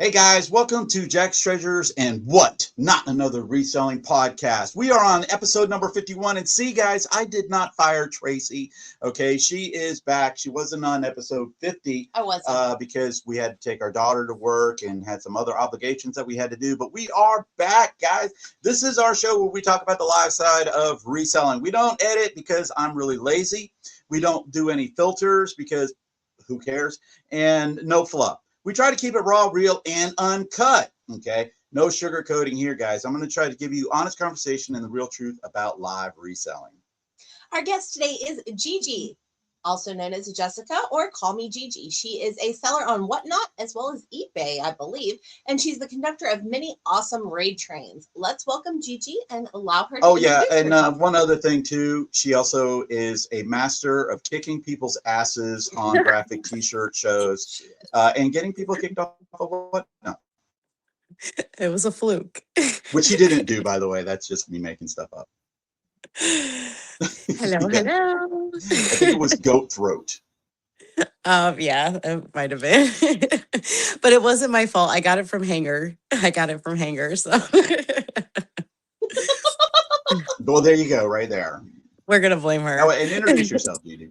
Hey guys, welcome to Jack's Treasures and What? Not Another Reselling Podcast. We are on episode number 51. And see, guys, I did not fire Tracy. Okay, she is back. She wasn't on episode 50 I wasn't. because we had to take our daughter to work and had some other obligations that we had to do. But we are back, guys. This is our show where we talk about the live side of reselling. We don't edit because I'm really lazy. We don't do any filters because who cares? And no fluff. We try to keep it raw, real, and uncut. Okay. No sugarcoating here, guys. I'm going to try to give you honest conversation and the real truth about live reselling. Our guest today is Gigi, also known as Jessica, or Call Me Gigi. She is a seller on Whatnot as well as eBay, I believe, and she's the conductor of many awesome raid trains. Let's welcome Gigi and allow her to introduce And herself. one other thing too, she also is a master of kicking people's asses on graphic T-shirt shows and getting people kicked off of Whatnot, It was a fluke. which she didn't do, by the way. That's just me making stuff up. Hello, Yeah. hello. I think it was goat throat. Yeah, it might have been. But it wasn't my fault. I got it from Hanger. So Well, there you go, right there. we're gonna blame Oh, her. and introduce yourself, Gigi.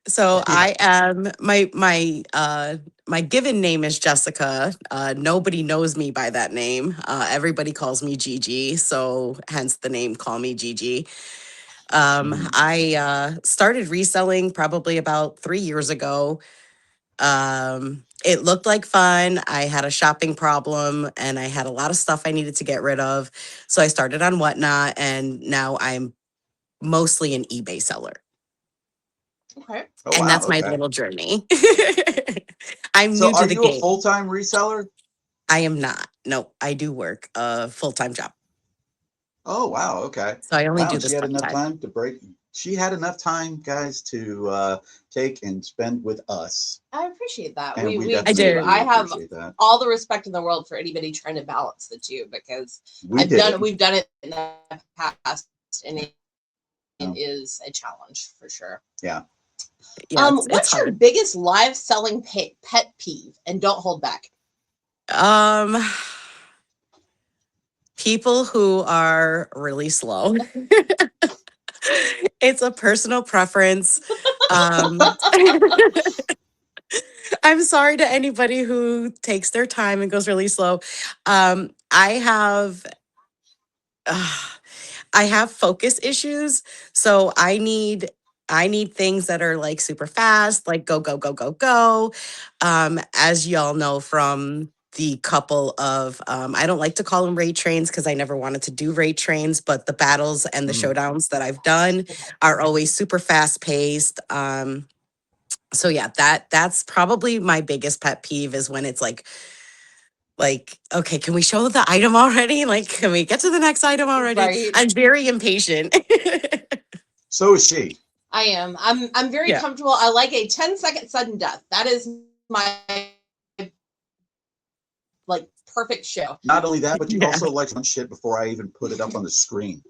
So Yeah. I am my given name is Jessica. Nobody knows me by that name. Everybody calls me Gigi, so hence the name Call Me Gigi. I started reselling probably about 3 years ago. It looked like fun. I had a shopping problem and I had a lot of stuff I needed to get rid of. So I started on Whatnot and now I'm mostly an eBay seller. Okay. Oh, And wow. that's my Okay. little journey. I'm So new to are the you a game. full-time reseller? I am not. No, I do work a full-time job. Oh, wow. Okay. So I only Wow. do And she this had part enough time. time to break. She had enough time, guys, to take and spend with us. I appreciate that. And we I Do. definitely did. I have appreciate that. all the respect in the world for anybody trying to balance the two because We did it. we've done it in the past and it Oh, is a challenge for sure. yeah. Yeah, it's What's your hard. biggest live selling pet peeve? And don't hold back. Um, People who are really slow. It's a personal preference. Um, I'm sorry to anybody who takes their time and goes really slow. I have uh, I have focus issues, so I need things that are like super fast, like go go go go go. As y'all know from the couple of I don't like to call them raid trains because I never wanted to do raid trains, but the battles and the Mm. showdowns that I've done are always super fast paced. So yeah, that's probably my biggest pet peeve is when it's like, okay, can we show the item already? Like, can we get to the next item already? Right. I'm very impatient. So is she. I am. I'm very Yeah. comfortable. I like a 10-second sudden death. That is my like perfect show. Not only that, but you Yeah. also like one shit before I even put it up on the screen.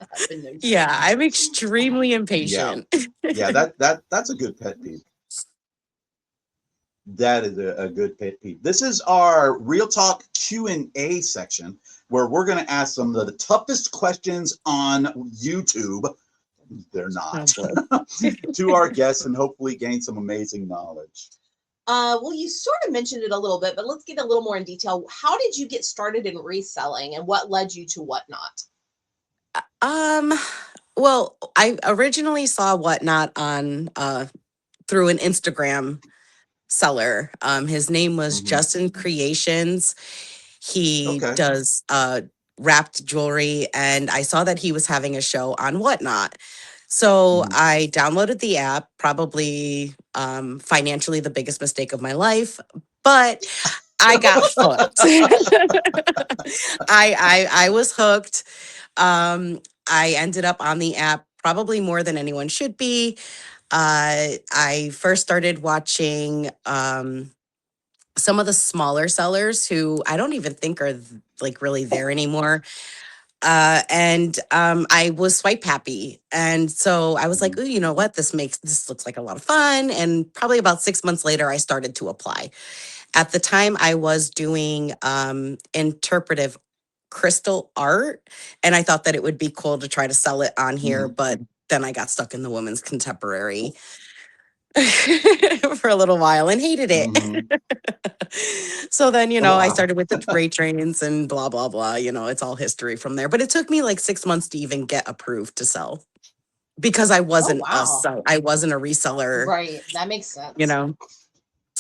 I've been known to Yeah, do. I'm extremely impatient. Yeah, that's a good pet peeve. That is a good pet peeve. This is our Real Talk Q&A section where we're going to ask some of the toughest questions on YouTube. They're not. Oh, To our guests and hopefully gain some amazing knowledge. Well, you sort of mentioned it a little bit, but let's get a little more in detail. How did you get started in reselling and what led you to Whatnot? um, well, I originally saw Whatnot on through an Instagram seller. His name was Mhm. Justin Creations. He Okay. does wrapped jewelry, and I saw that he was having a show on Whatnot. So Mhm. I downloaded the app, probably financially the biggest mistake of my life, but I got hooked. I was hooked. I ended up on the app probably more than anyone should be. I first started watching some of the smaller sellers who I don't even think are like really there anymore. I was swipe happy. And so I was like, Mhm. ooh, you know what? This looks like a lot of fun. And probably about 6 months later, I started to apply. At the time, I was doing interpretive crystal art, and I thought that it would be cool to try to sell it on here, Mhm. but then I got stuck in the women's contemporary for a little while and hated Mhm. it. So then, Oh, I wow. started with the rate trains and blah, blah, blah. It's all history from there. But it took me like 6 months to even get approved to sell because Oh wow. I wasn't a reseller, Right. That makes you sense. know.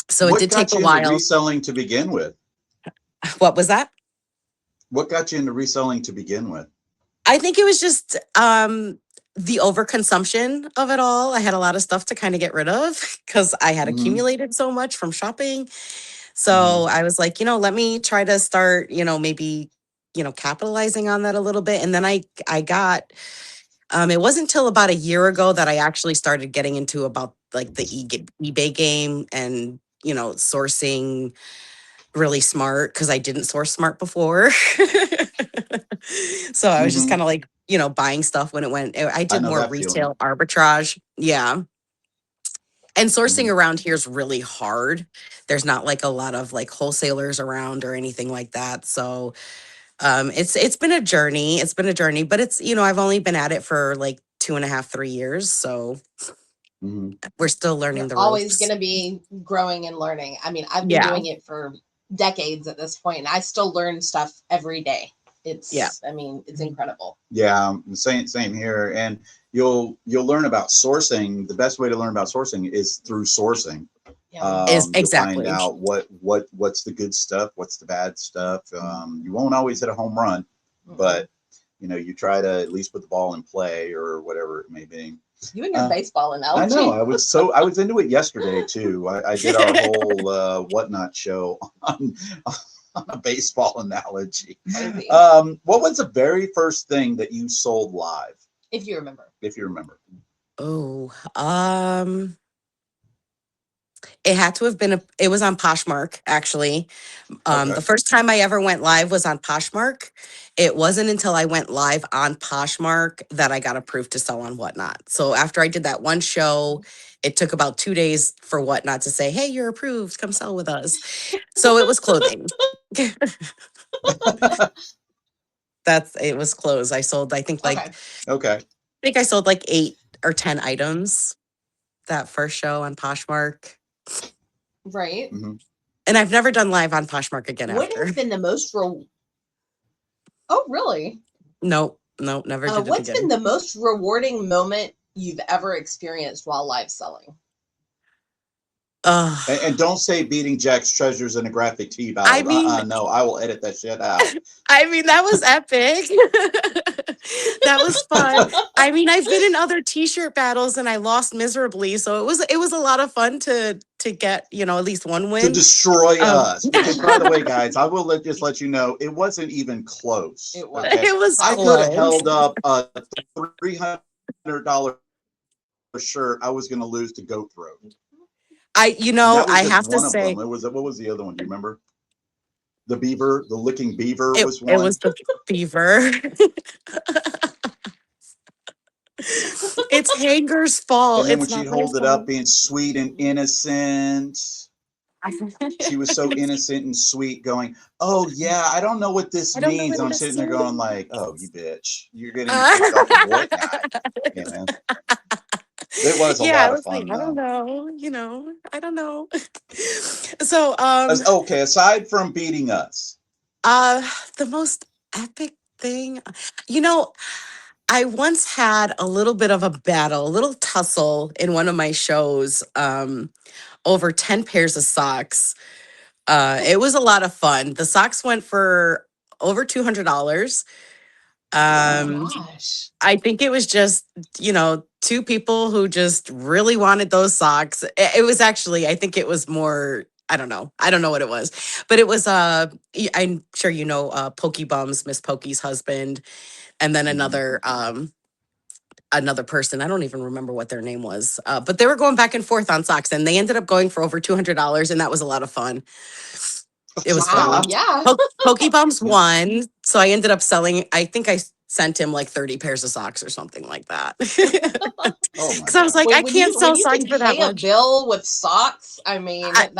So it What did take got a you into while. reselling to begin with? What was that? What got you into reselling to begin with? I think it was just the overconsumption of it all. I had a lot of stuff to kind of get rid of because I had Mhm. accumulated so much from shopping. So Mhm. I was like, let me try to start, maybe, capitalizing on that a little bit. And then I got, it wasn't until about a year ago that I actually started getting into about like the eBay game and, sourcing really smart because I didn't source smart before. So I was just Mhm. kind of like, buying stuff when it went. I I did know more that feeling. retail arbitrage. Yeah. And sourcing Mhm. around here is really hard. There's not like a lot of like wholesalers around or anything like that. So it's been a journey. It's been a journey, but it's, I've only been at it for like 2.5, 3 years. So Mhm. we're still learning You're the always ropes. going to be growing and learning. I mean, I've been Yeah. doing it for decades at this point, and I still learn stuff every day. Yeah. I mean, it's incredible. Yeah, same here. And you'll learn about sourcing. The best way to learn about sourcing is through sourcing. Yeah. Is You'll find exactly. out what's the good stuff, what's the bad stuff. You won't always hit a home run, but you try to at least put the ball in play or whatever it may be. You and your Uh, baseball I know. analogy. I was into it yesterday too. I did our whole whatnot show on a baseball analogy. Crazy. What was the very first thing that you sold live, If you remember. if you remember? Oh, it had to have been it was on Poshmark, actually. The Okay. first time I ever went live was on Poshmark. It wasn't until I went live on Poshmark that I got approved to sell on Whatnot. So after I did that one show, it took about 2 days for Whatnot to say, "Hey, you're approved. Come sell with us." So it was clothing. It was clothes. I sold, Okay. Okay. I think I sold like 8 or 10 items that first show on Poshmark. Right. Hmm. And I've never done live on Poshmark again What after. has been the most Oh, really? Nope, nope, never did it What's been again. the most rewarding moment you've ever experienced while live selling? And don't say beating Jack's treasures in a graphic tee I battle. mean, No, I will edit that shit out. that was epic. That was fun. I mean, I've been in other t-shirt battles and I lost miserably, so it was a lot of fun to get, at least one To win. destroy Um us. Because by the way, guys, I will just let you know it wasn't even close. It was. Okay, it was I could have close. held up a $300 shirt. I was going to lose to Goat Throat, and that was I just have to one of them. say It was what was the other one? Do you remember? The beaver, the licking beaver it was it one. was the beaver. It's Hanger's fault. And then when It's she'd not my hold it up, fault. being sweet and innocent. She was so innocent and sweet, going, "Oh yeah, I don't know what this I don't know means." what And I'm this sitting there is. going, "Like, oh, you bitch, you're getting kicked off of whatnot." Yeah, man. It was a Yeah, I lot of was like, fun I don't though. know, I don't know. So, Okay, aside from beating us, uh, the most epic thing, you know, I once had a little bit of a battle, a little tussle in one of my shows, over 10 pairs of socks. It was a lot of fun. The socks went for over $200. Oh my Um, gosh. I think it was just, two people who just really wanted those socks. It was actually, I think it was more, I don't know. I don't know what it was. But it was I'm sure Pokey Bums, Miss Pokey's husband, and then mhm. another person. I don't even remember what their name was. But they were going back and forth on socks and they ended up going for over $200, and that was a lot of fun. It was Wow. fun. Yeah. Pokey Bums Yeah. won. So I ended up selling, I think sent him like 30 pairs of socks or something like that. Oh my Because I was god. like, Wait, I can't when sell you socks can for that pay a much. bill with socks, I mean, I,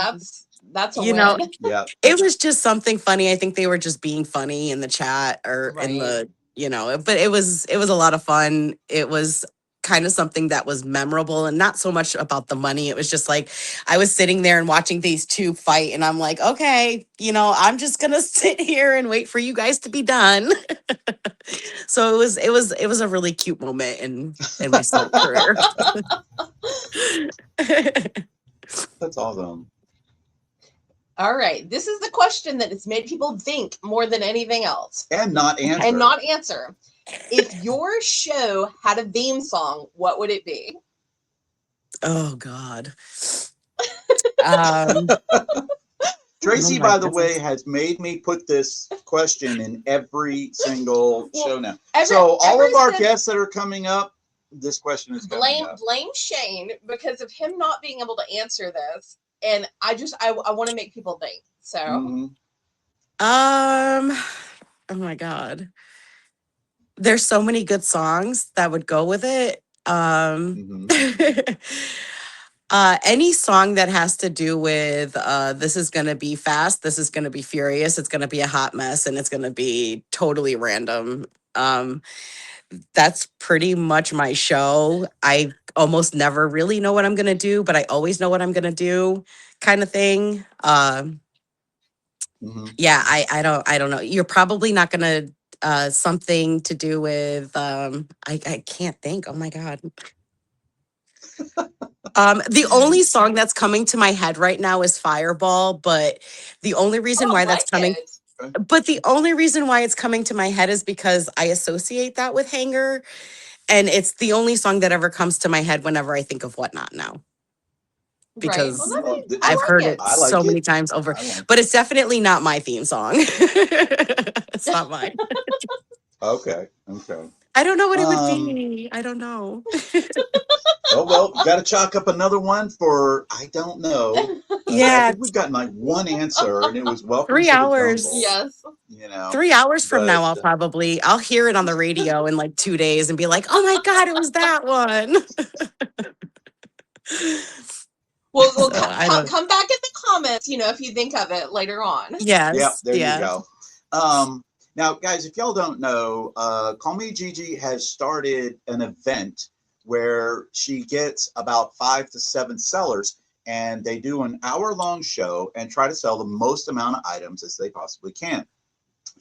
that's a you know, win. Yeah. it was just something funny. I think they were just being funny in the chat or in Right. the, but it was a lot of fun. It was kind of something that was memorable and not so much about the money. It was just like I was sitting there and watching these two fight and I'm like, okay, I'm just gonna sit here and wait for you guys to be done. So it was a really cute moment in my sewing career. That's awesome. All right. This is the question that has made people think more than anything else. And not answer. And not answer. If your show had a theme song, what would it be? Oh God. Um, Tracy, oh my by the way, goodness. has made me put this question in every single Well, show now. ever- So all ever of our since- guests that are coming up, this question is coming up. Blame Shane because of him not being able to answer this. And I want to make people think. So Mhm. Oh my God. There's so many good songs that would go with it. Mhm. Any song that has to do with this is gonna be fast, this is gonna be furious, it's gonna be a hot mess, and it's gonna be totally random. Um, that's pretty much my show. I almost never really know what I'm gonna do, but I always know what I'm gonna do, kind of thing. Mhm. Yeah, I don't know. You're probably not gonna something to do with I can't think. Oh my God. The only song that's coming to my head right now is Fireball, but the only reason why that's like coming it. but the only reason why it's coming to my head is because I associate that with Hanger, and it's the only song that ever comes to my head whenever I think of Whatnot now, Right. Well, because Well, I I've like heard it. it I like so many it. times over. I like But it. it's definitely not my theme song. It's not mine. Okay. Okay. I don't know what it would Um. be. I don't know. Oh well, got to chalk up another one for I don't know. I Yeah, think we've gotten like one answer, and it was welcome three to the jungle. hours. Yes. You know, 3 hours from but now, I'll hear it on the radio in like 2 days and be like, "Oh my God, it was that one." We'll So I don't. come back in the comments, if you think of it later on. yeah, Yes, there you yeah. go. Now, guys, if y'all don't know, Callmegigi has started an event where she gets about 5 to 7 sellers, and they do an hour-long show and try to sell the most amount of items as they possibly can.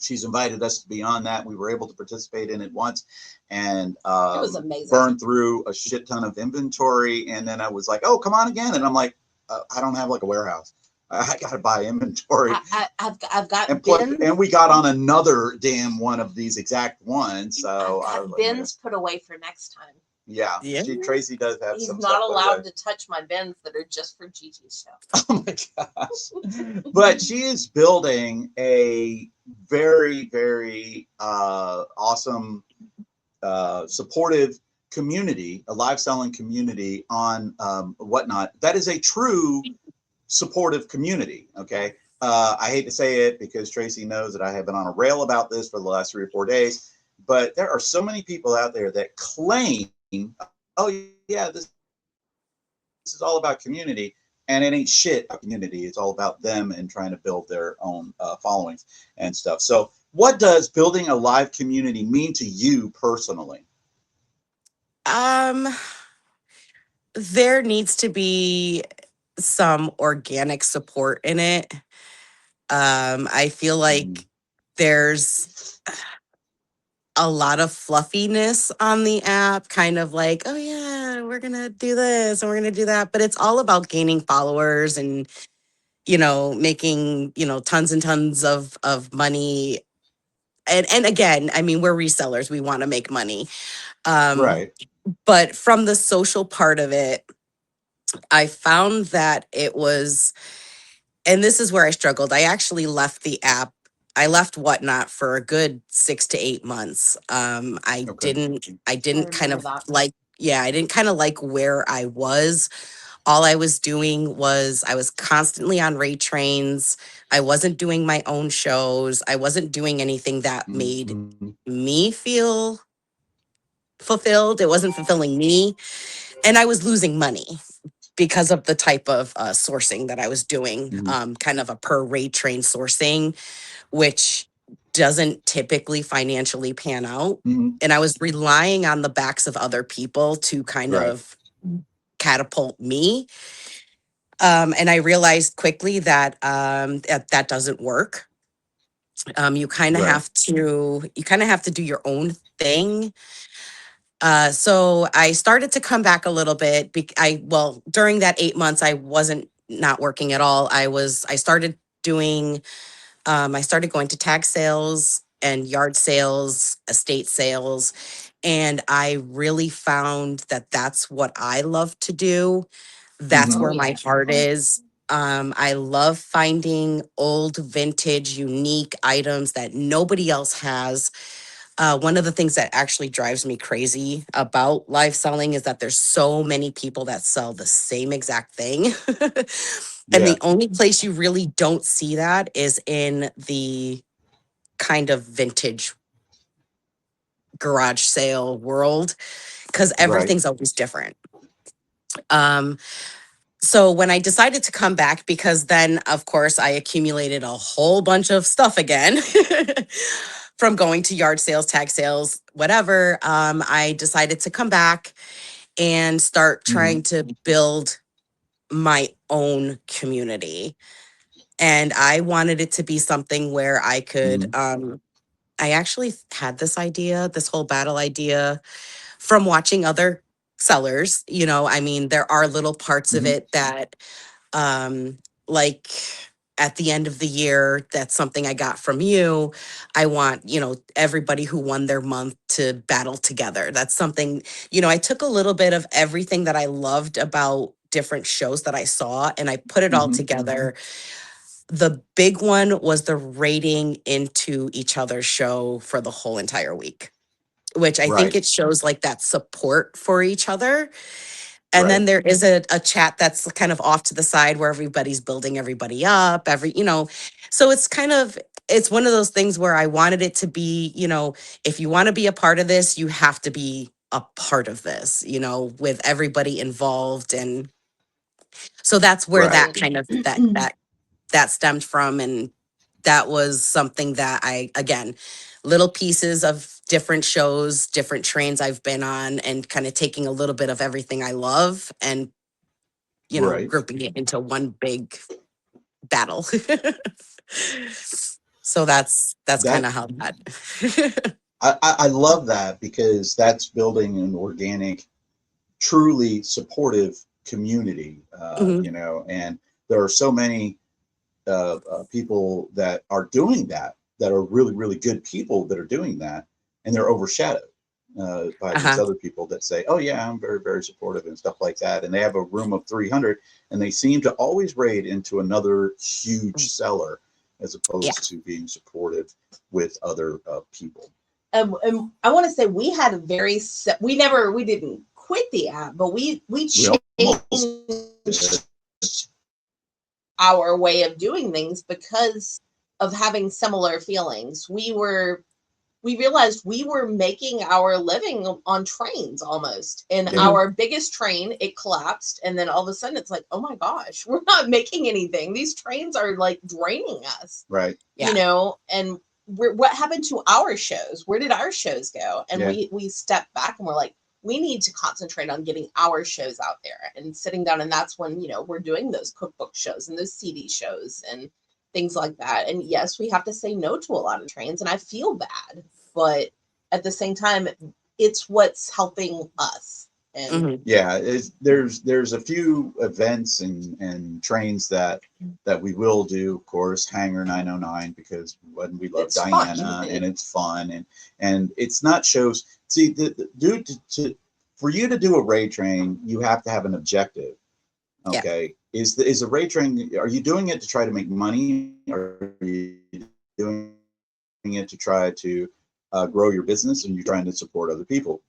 She's invited us to be on that. We were able to participate in it once and It was amazing. burn through a shit ton of inventory. And then I was like, oh, come on again. And I'm like, I don't have like a warehouse. I got to buy inventory. I've got And bins. and we got on another damn one of these exact ones. So I I've was got like, bins put away for next time. yeah, Yeah. Tracy does have He's some not stuff put away. allowed to touch my bins that are just for Gigi's show. Oh my gosh. But she is building a very, very awesome, supportive community, a live selling community on Whatnot. That is a true supportive community. Okay. I hate to say it because Tracy knows that I have been on a rail about this for the last 3 or 4 days, but there are so many people out there that claim, oh, yeah, this is all about community. And it ain't shit about community. It's all about them and trying to build their own followings and stuff. So, what does building a live community mean to you personally? Um, there needs to be some organic support in it. I feel like there's a lot of fluffiness on the app, kind of like, oh yeah, we're gonna do this and we're gonna do that, but it's all about gaining followers and making tons and tons of money. And again, I mean, we're resellers, we want to make money. Right. But from the social part of it, I found that it was, and this is where I struggled. I actually left the app. I left Whatnot for a good 6 to 8 months. I Okay. didn't kind remember of that. like, yeah, I didn't kind of like where I was all I was doing was I was constantly on rate trains. I wasn't doing my own shows. I wasn't doing anything that made Mhm. me feel fulfilled. It wasn't fulfilling me. And I was losing money because of the type of sourcing that I was doing, Mhm. kind of a per rate train sourcing, which doesn't typically financially pan out. Mhm. And I was relying on the backs of other people to kind Right. of catapult me. And I realized quickly that that doesn't work. Right. You kind of have to do your own thing. So I started to come back a little bit. Well, during that 8 months, I wasn't not working at all. I started doing, I started going to tag sales and yard sales, estate sales. And I really found that that's what I love to do. That's Mhm. Oh where my yeah. heart is. I love finding old, vintage, unique items that nobody else has. One of the things that actually drives me crazy about live selling is that there's so many people that sell the same exact thing. And Yeah. the only place you really don't see that is in the kind of vintage garage sale world, because Right. everything's always different. Um, so when I decided to come back, because then of course I accumulated a whole bunch of stuff again from going to yard sales, tag sales, whatever, I decided to come back and start Mhm. trying to build my own community. And I wanted it to be something where I could, Mhm. I actually had this idea, this whole battle idea from watching other sellers. I mean, there are little parts of Mhm. it that, um, like at the end of the year, that's something I got from you. I want, everybody who won their month to battle together. That's something, I took a little bit of everything that I loved about different shows that I saw and I put it all Mhm. together. The big one was the rating into each other's show for the whole entire week, which I think Right. it shows like that support for each other. And Right. then there is a chat that's kind of off to the side where everybody's building everybody up, so it's one of those things where I wanted it to be, if you want to be a part of this, you have to be a part of this, with everybody involved. And so that's where Right. that Agreed. kind of that stemmed from. And that was something that again, little pieces of different shows, different trains I've been on, and kind of taking a little bit of everything I love and, Right. grouping it into one big battle. So that's kind That of how that. I love that because that's building an organic, truly supportive community. Mhm. And there are so many people that are doing that, that are really, really good people that are doing that, and they're overshadowed by these Uh-huh. other people that say, "Oh yeah, I'm very, very supportive" and stuff like that. And they have a room of 300, and they seem to always raid into another huge seller as Yeah. opposed to being supportive with other people. And I want to say we had a we didn't quit the app, but we We almost changed our way of doing things because of having similar feelings. We realized we were making our living on trains almost. And yeah, Mhm. our biggest train, it collapsed. And then all of a sudden it's like, oh my gosh, we're not making anything. These trains are like draining us, right, Yeah. and what happened to our shows? Where did our shows go? And yeah, we stepped back and we're like, we need to concentrate on getting our shows out there and sitting down. And that's when, we're doing those cookbook shows and those CD shows and things like that. And yes, we have to say no to a lot of trains, and I feel bad, but at the same time, it's what's helping us. And Mhm. yeah. There's a few events and trains that we will do, of course, Hangar 909, because when we love it's fun. Diana and it's fun, and it's not shows. See, due for you to do a raid train, you have to have an objective. Yeah. Okay, is a raid train? Are you doing it to try to make money? Are you doing it to try to grow your business, and you're trying to support other people?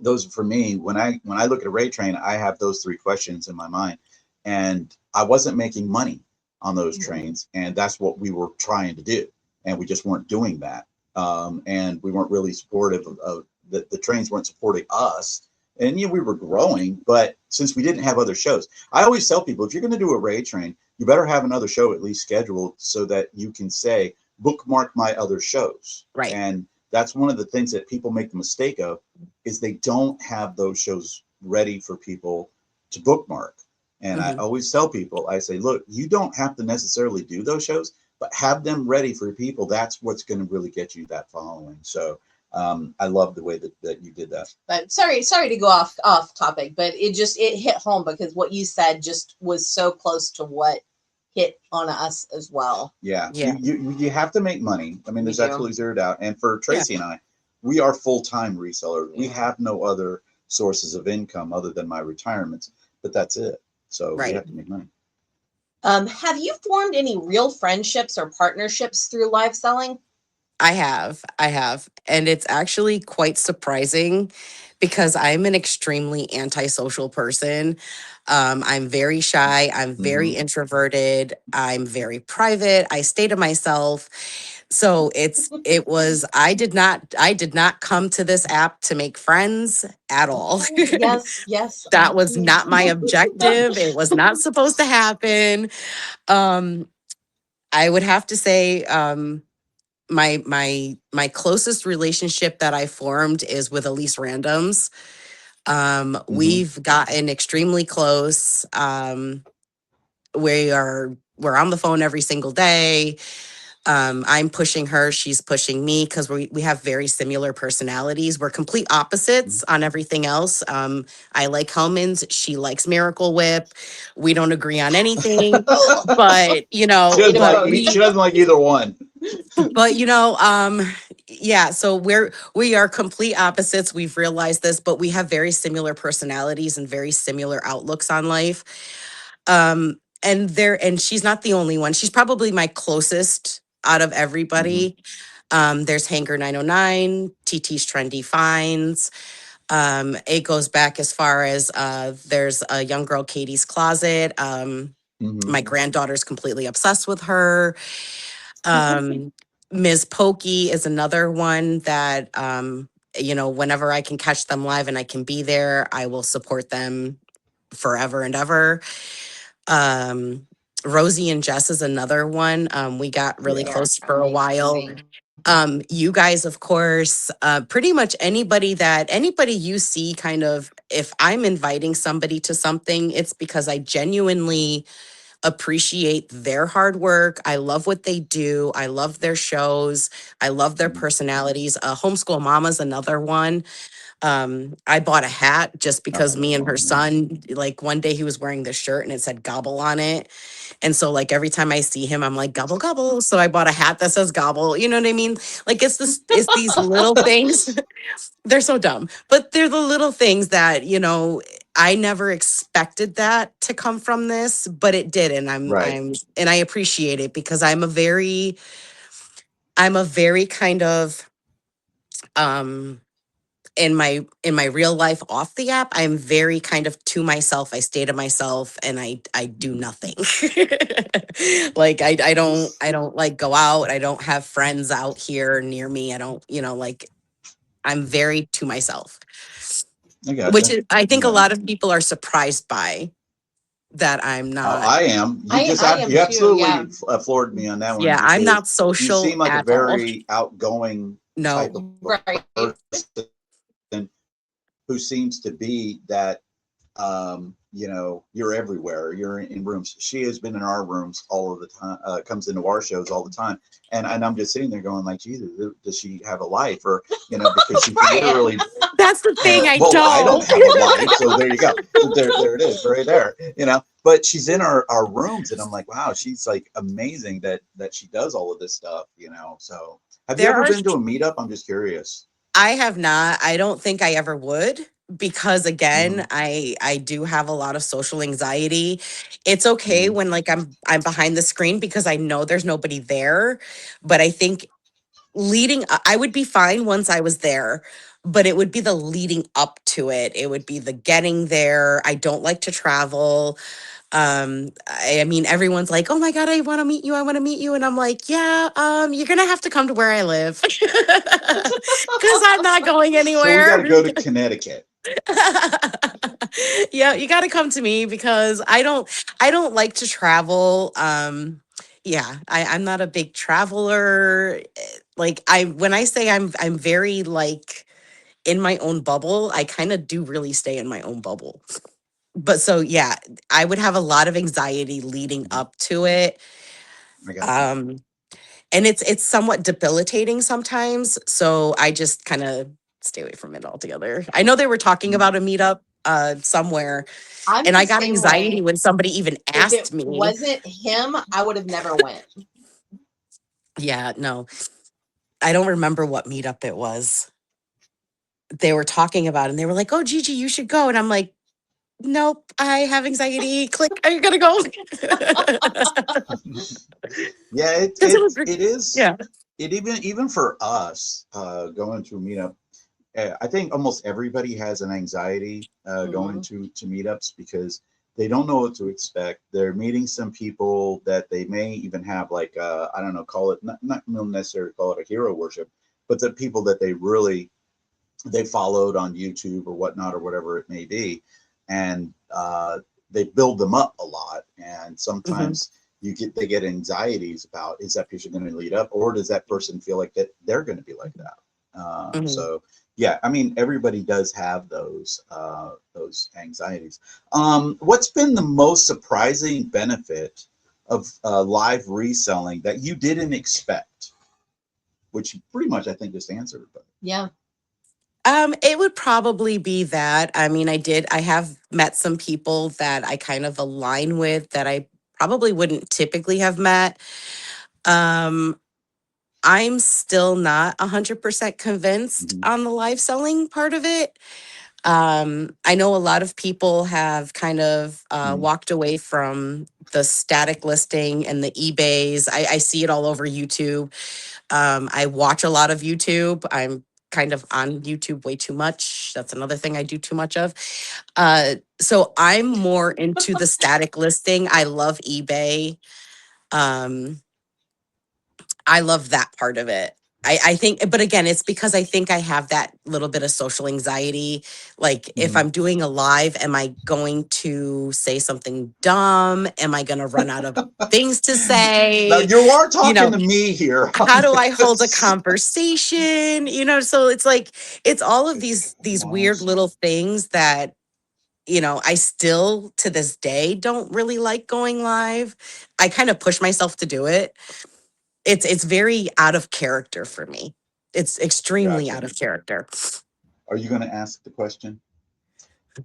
those for me, when I look at a rate train, I have those three questions in my mind, and I wasn't making money on those trains, and that's what we were trying to do, and we just weren't doing that, and we weren't really supportive of the trains weren't supporting us. And we were growing, but since we didn't have other shows, I always tell people, if you're going to do a raid train, you better have another show at least scheduled so that you can say bookmark my other shows. Right. And that's one of the things that people make the mistake of, is they don't have those shows ready for people to bookmark. And I Hmm. always tell people, I say, look, you don't have to necessarily do those shows, but have them ready for people. That's what's going to really get you that following. So I love the way that you did that. But sorry to go off topic, but it hit home because what you said just was so close to what hit on us as well. Yeah, Yeah. you have to make money. I mean, We there's do. absolutely zero doubt. And for Yeah. Tracy and I, we are full-time resellers. We Yeah. have no other sources of income other than my retirements, but that's it. So we Right. have to make money. Have you formed any real friendships or partnerships through live selling? I have. And it's actually quite surprising because I'm an extremely antisocial person. I'm very shy. I'm very Hmm. introverted. I'm very private. I stay to myself. So I did not come to this app to make friends at all. Yes, yes, That I was do. not my objective. It was not supposed to happen. Um, I would have to say, my closest relationship that I formed is with Elise Randoms. Hmm. We've gotten extremely close. We're on the phone every single day. I'm pushing her, she's pushing me because we have very similar personalities. We're complete opposites on everything else. I like Hellman's, she likes Miracle Whip. We don't agree on anything, but She doesn't but like she we doesn't like either one. but yeah, so we are complete opposites. We've realized this, but we have very similar personalities and very similar outlooks on life. And she's not the only one. She's probably my closest out of Hmm. everybody. There's Hanger 909, TT's Trendy Finds. It goes back as far as there's a young girl, Katie's Closet. Hmm. My granddaughter's completely obsessed with her. um Ms. Pokey is another one that whenever I can catch them live and I can be there, I will support them forever and ever. um Rosie and Jess is another one. We got really Yeah. close for a while. You guys, of course, pretty much anybody you see, kind of, if I'm inviting somebody to something, it's because I genuinely appreciate their hard work. I love what they do. I love their shows. I love their Mhm. personalities. Homeschool Mama's another one. I bought a hat just Oh, because me that's and her awesome. son, like one day he was wearing this shirt and it said gobble on it. And so like every time I see him, I'm like, gobble, gobble. So I bought a hat that says gobble. You know what I mean? Like it's these little things. They're so dumb, but they're the little things that, I never expected that to come from this, but it did. And Right. I appreciate it because I'm a very kind of, um, in my real life off the app, I'm very kind of to myself. I stay to myself and I do Mhm. nothing. Like I don't like go out. I don't have friends out here near me. I don't, like, I'm very to myself, I which gotcha. is, I I think a got you. lot of people are surprised by that. I'm Oh, not. I am. I am You too. Yeah. absolutely floored me on that one Yeah, I'm because not you social seem like a at all. very outgoing type No. of Right. person who seems to be that you're everywhere. You're in rooms. She has been in our rooms all of the time. Comes into our shows all the time, and I'm just sitting there going like, Jesus, does she have a life? Or because she Right. literally, That's the thing. I well, I don't don't. have a life, so there you go. There it is, right there. But she's in our rooms, and I'm like, wow, she's like amazing that she does all of this stuff. So have you There ever are been to a meetup? I'm just curious. I have not. I don't think I ever would because Hmm. again, I do have a lot of social anxiety. It's okay Hmm. when like I'm behind the screen because I know there's nobody there, but I think I would be fine once I was there, but it would be the leading up to it. It would be the getting there. I don't like to travel. I mean, everyone's like, oh my God, I want to meet you. I want to meet you. And I'm like, yeah, you're going to have to come to where I live because I'm not going So we got anywhere. to go to Connecticut. Yeah, you got to come to me because I don't like to travel. Yeah, I'm not a big traveler. Like when I say I'm very like in my own bubble, I kind of do really stay in my own bubble. But so yeah, I would have a lot of anxiety leading Mhm. up to it. I got you. Um and it's somewhat debilitating sometimes, so I just kind of stay away from it altogether. I know they were talking Mm. about a meetup somewhere, I'm and the I got same anxiety way. when somebody even If it asked me. wasn't him, I would have never went. Yeah, no. I don't remember what meetup it was. They were talking about and they were like, "Oh, Gigi, you should go." And I'm like, "Nope, I have anxiety." Click, are you gonna go? Yeah, Because it was, it is yeah. it even for us going to a meetup. I think almost everybody has an anxiety going Mhm. to meetups because they don't know what to expect. They're meeting some people that they may even have like I don't know, call it not necessarily call it a hero worship, but the people that they followed on YouTube or whatnot or whatever it may be, and they build them up a lot. And Hmm. sometimes they get anxieties about, is that person going to lead up, or does that person feel like that they're going to be like that? Hmm. So yeah, I mean everybody does have those anxieties. What's been the most surprising benefit of live reselling that you didn't expect? Which you pretty much I think just answered, but Yeah. It would probably be that. I mean, I have met some people that I kind of align with that I probably wouldn't typically have met. Um, I'm still not 100% convinced mhm, on the live selling part of it. I know a lot of people have kind of mhm. walked away from the static listing and the eBays. I see it all over YouTube. I watch a lot of YouTube. I'm kind of on YouTube way too much. That's another thing I do too much of. So I'm more into the static listing. I love eBay. Um, I love that part of it. I think, but again, it's because I think I have that little bit of social anxiety. Like, if Mhm. I'm doing a live, am I going to say something dumb? Am I going to run out of things to Now say? you are You talking know, to me here on how do I hold a this. conversation? So it's like it's all of these weird Mars. little things that I still to this day don't really like going live. I kind of push myself to do it. It's very out of character for me. It's extremely Gotcha. out of character. Are you going to ask the question?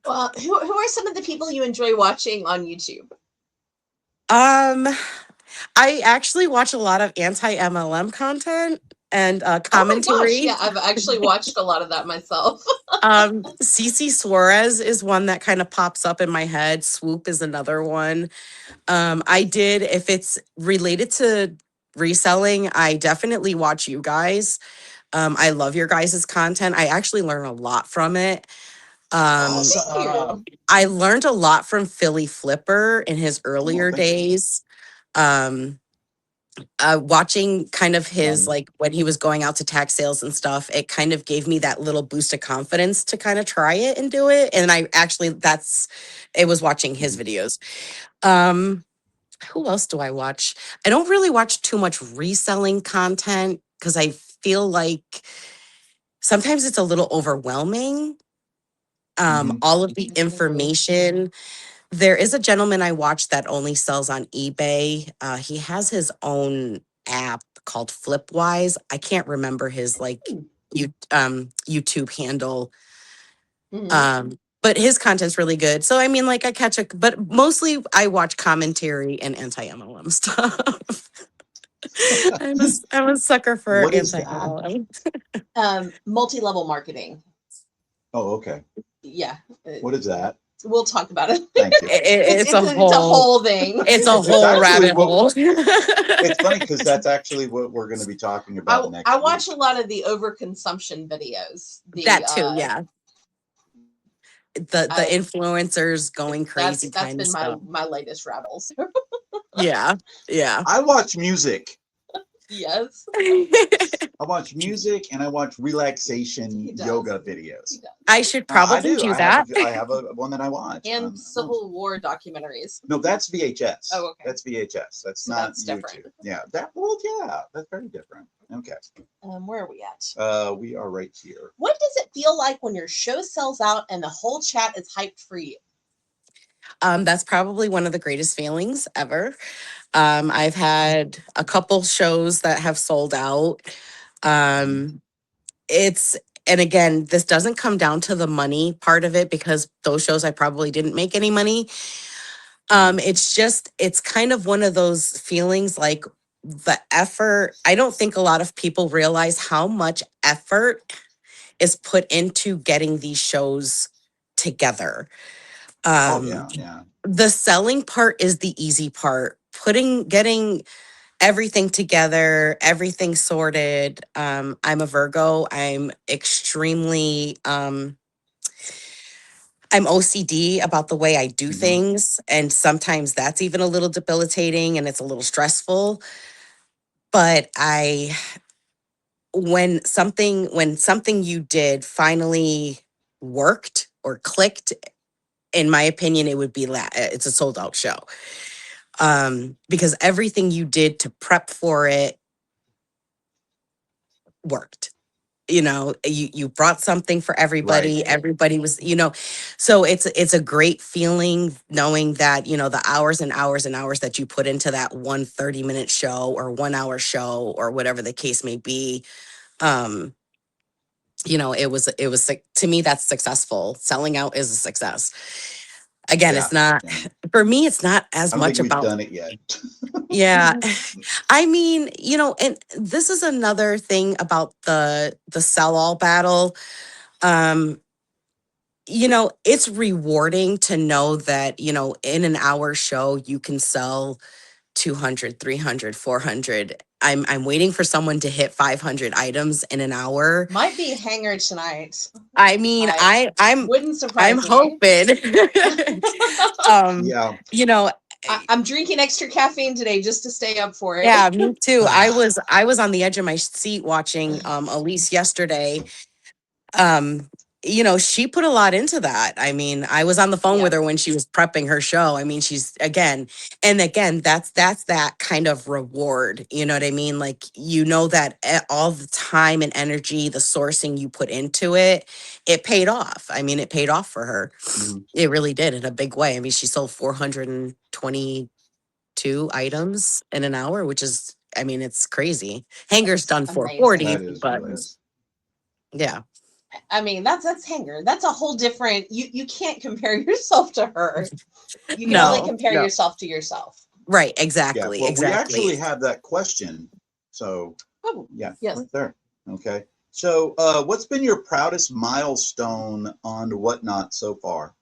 Well, who are some of the people you enjoy watching on YouTube? Um, I actually watch a lot of anti-MLM content and Oh my gosh, commentary. yeah, I've actually watched a lot of that myself. Cece Suarez is one that kind of pops up in my head. Swoop is another one. I did, if it's related to reselling, I definitely watch you guys. I love your guys' content. I actually learn a lot from it. Um, Thank you. Awesome. I learned a lot from Philly Flipper in his Oh, earlier thank you. days. Um, Watching kind of his, Done. like, when he was going out to tax sales and stuff, it kind of gave me that little boost of confidence to kind of try it and do it. And I actually, it was watching his Mhm. videos. Um, who else do I watch? I don't really watch too much reselling content because I feel like sometimes it's a little overwhelming. Mhm. All of the Mhm. information. There is a gentleman I watch that only sells on eBay. He has his own app called Flipwise. I can't remember his like YouTube handle. Mhm. But his content's really good. So I mean, like, I catch a, but mostly I watch commentary and anti-MLM stuff. I'm a sucker for What is that? anti-MLM. Multi-level marketing. Oh, okay. Yeah. What is that? We'll talk about it. Thank you. It's a It's a whole whole thing. it's a It's whole actually rabbit what hole. it's funny because that's actually what we're going to be talking about next I week. watch a lot of the overconsumption videos. That too, yeah. The I, influencers going crazy that's kind of been stuff. my latest rattles. Yeah, yeah. I watch music. Yes. I watch music and I watch relaxation yoga videos. I should I probably do. do that. I have a one that I watch. And Civil War documentaries. No, that's VHS. Oh, okay. That's VHS. That's So not that's YouTube. different. Yeah, that's very different. Okay. Where are we at? We are right here. What does it feel like when your show sells out and the whole chat is hyped for you? That's probably one of the greatest feelings ever. I've had a couple shows that have sold out. It's and again, this doesn't come down to the money part of it because those shows I probably didn't make any money. It's kind of one of those feelings like the effort. I don't think a lot of people realize how much effort is put into getting these shows together. Oh yeah, yeah. The selling part is the easy part. Getting everything together, everything sorted. I'm a Virgo. I'm OCD about the way I do things. And sometimes that's even a little debilitating and it's a little stressful. But when something you did finally worked or clicked, in my opinion, it would be it's a sold out show. Because everything you did to prep for it worked. You brought something for everybody. Right. Everybody was, so it's a great feeling knowing that, the hours and hours and hours that you put into that 1 30-minute show or 1 hour show or whatever the case may be. It was to me, that's successful. Selling out is a success. Again, Yeah. it's not, for me, it's not as I don't much think we've about, done it yet. yeah. I mean, and this is another thing about the sell all battle. Um, it's rewarding to know that, in an hour show, you can sell 200, 300, 400. I'm waiting for someone to hit 500 items in an hour. Might be hanger tonight. I mean, I'm wouldn't surprise me. hoping. Yeah. I'm drinking extra caffeine today just to stay up for it. Yeah, me too. I was on the edge of my seat watching Elise yesterday. She put a lot into that. I mean, I was on the phone with her when she was prepping her show. I mean, she's again, that's that kind of reward. You know what I mean? Like, that all the time and energy, the sourcing you put into it, it paid off. I mean, it paid off for her. It really did in a big way. I mean, she sold 422 items in an hour, which is, I mean, it's crazy. Hanger's done 440, but yeah. I mean, that's hanger. That's a whole different. You can't compare yourself to her. You can only compare yourself to yourself. Right. Exactly. Yeah, well, exactly. we actually have that question. So yeah, yes, right there. Okay. So, what's been your proudest milestone on Whatnot so far?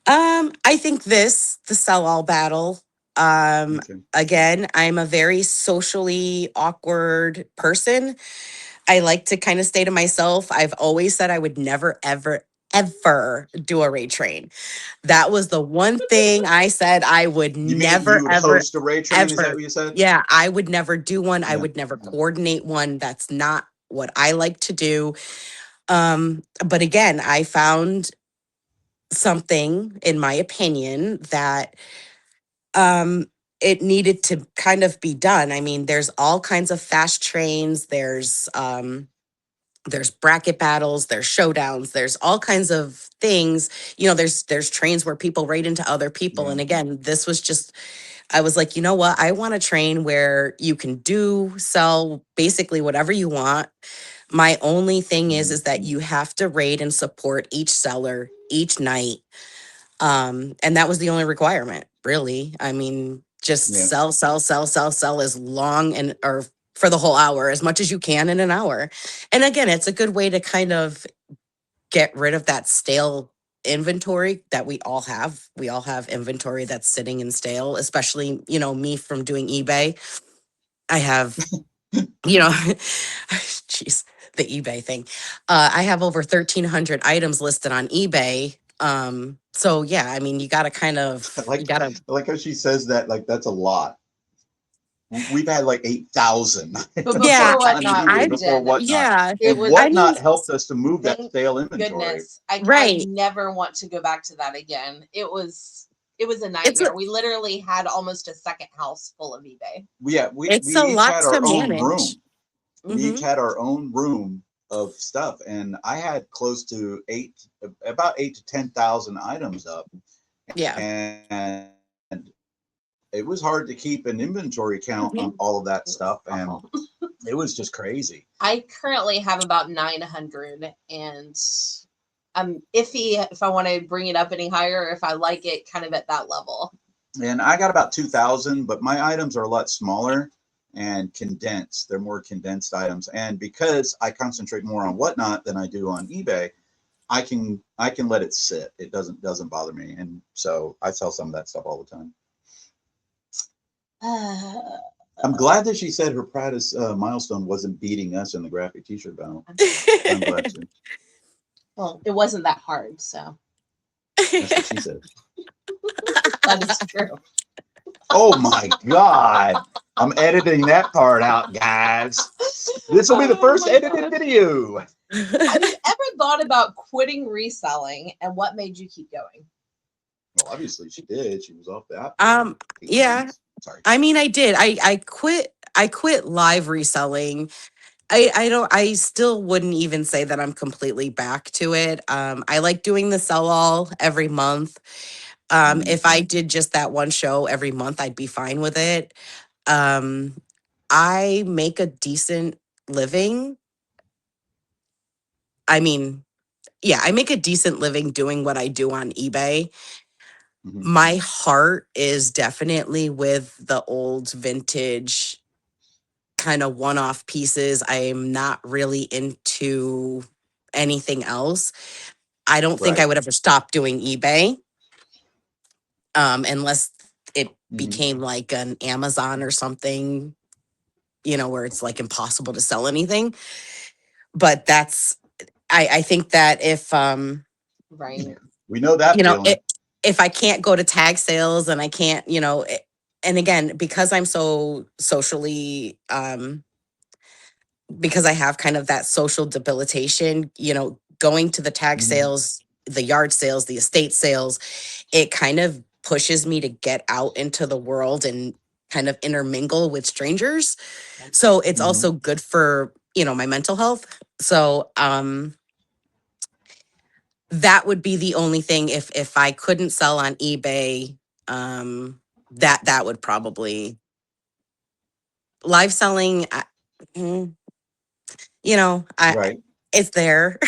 I think the sell all battle. Again, I'm a very socially awkward person. I like to kind of stay to myself. I've always said I would never, ever, ever do a raid train. That was the one thing I said I would never, ever, host a raid train? ever. Is that what you said? Yeah, I would never do one. I would never coordinate one. That's not what I like to do. But again, I found something, in my opinion, that it needed to kind of be done. I mean, there's all kinds of fast trains. There's bracket battles, there's showdowns, there's all kinds of things. There's trains where people raid into other people. And again, this was just, I was like, you know what? I want a train where you can sell basically whatever you want. My only thing is that you have to raid and support each seller each night. And that was the only requirement, really. I mean, just sell as long or for the whole hour, as much as you can in an hour. And again, it's a good way to kind of get rid of that stale inventory that we all have. We all have inventory that's sitting and stale, especially, you know, me from doing eBay. I have, you know, jeez, the eBay thing. I have over 1,300 items listed on eBay. So yeah, I mean, you got to kind I of, you like got to, I like how she says that, like that's a lot. We've had like 8,000 But yeah, before on whatnot, eBay we I, before did. Whatnot, yeah, It and was, I mean, Whatnot helped us to move that thank stale inventory. goodness. I right. never want to go back to that again. It was a It's a, nightmare. We literally had almost a second house full of eBay. it's We a each lot had to our own manage. room. We each Hmm. had our own room of stuff, and I had close to about 8 to 10,000 items up, Yeah. and it was hard to keep an inventory count on all of that stuff, and Awful. it was just crazy. I currently have about 900, and I'm iffy if I want to bring it up any higher or if I like it kind of at that level. And I got about 2,000, but my items are a lot smaller and condensed. They're more condensed items, and because I concentrate more on Whatnot than I do on eBay, I can let it sit. It doesn't bother me, and so I sell some of that stuff all the time. I'm glad that she said her proudest milestone wasn't beating us in the graphic t-shirt battle. I'm glad too. Well, it wasn't that hard, so That's what she said. that is true. Oh my God. I'm editing that part out, guys. This will be the Oh first my edited God. video. Have you ever thought about quitting reselling, and what made you keep going? Well, obviously she did. She was off the app for um, 8 yeah, months. Sorry. I mean, I did. I quit live reselling. I still wouldn't even say that I'm completely back to it. I like doing the sell all every month. Mm, If I did just that one show every month, I'd be fine with it. Um, I make a decent living. I mean, yeah, I make a decent living doing what I do on eBay. mhm. My heart is definitely with the old vintage kind of one off pieces. I am not really into anything else. I don't think I Right. would ever stop doing eBay unless it Mhm. became like an Amazon or something, you know, where it's like impossible to sell anything. But I think that if, Right. We know that you know, feeling. if I can't go to tag sales and I can't, you know, and again, because I'm so socially, because I have kind of that social debilitation, you know, going to the tag Mhm. sales, the yard sales, the estate sales, it kind of pushes me to get out into the world and kind of intermingle with strangers. So it's Mhm. also good for, you know, my mental health. So that would be the only thing if I couldn't sell on eBay, that would probably live selling. Mm, you know, I Right. it's there.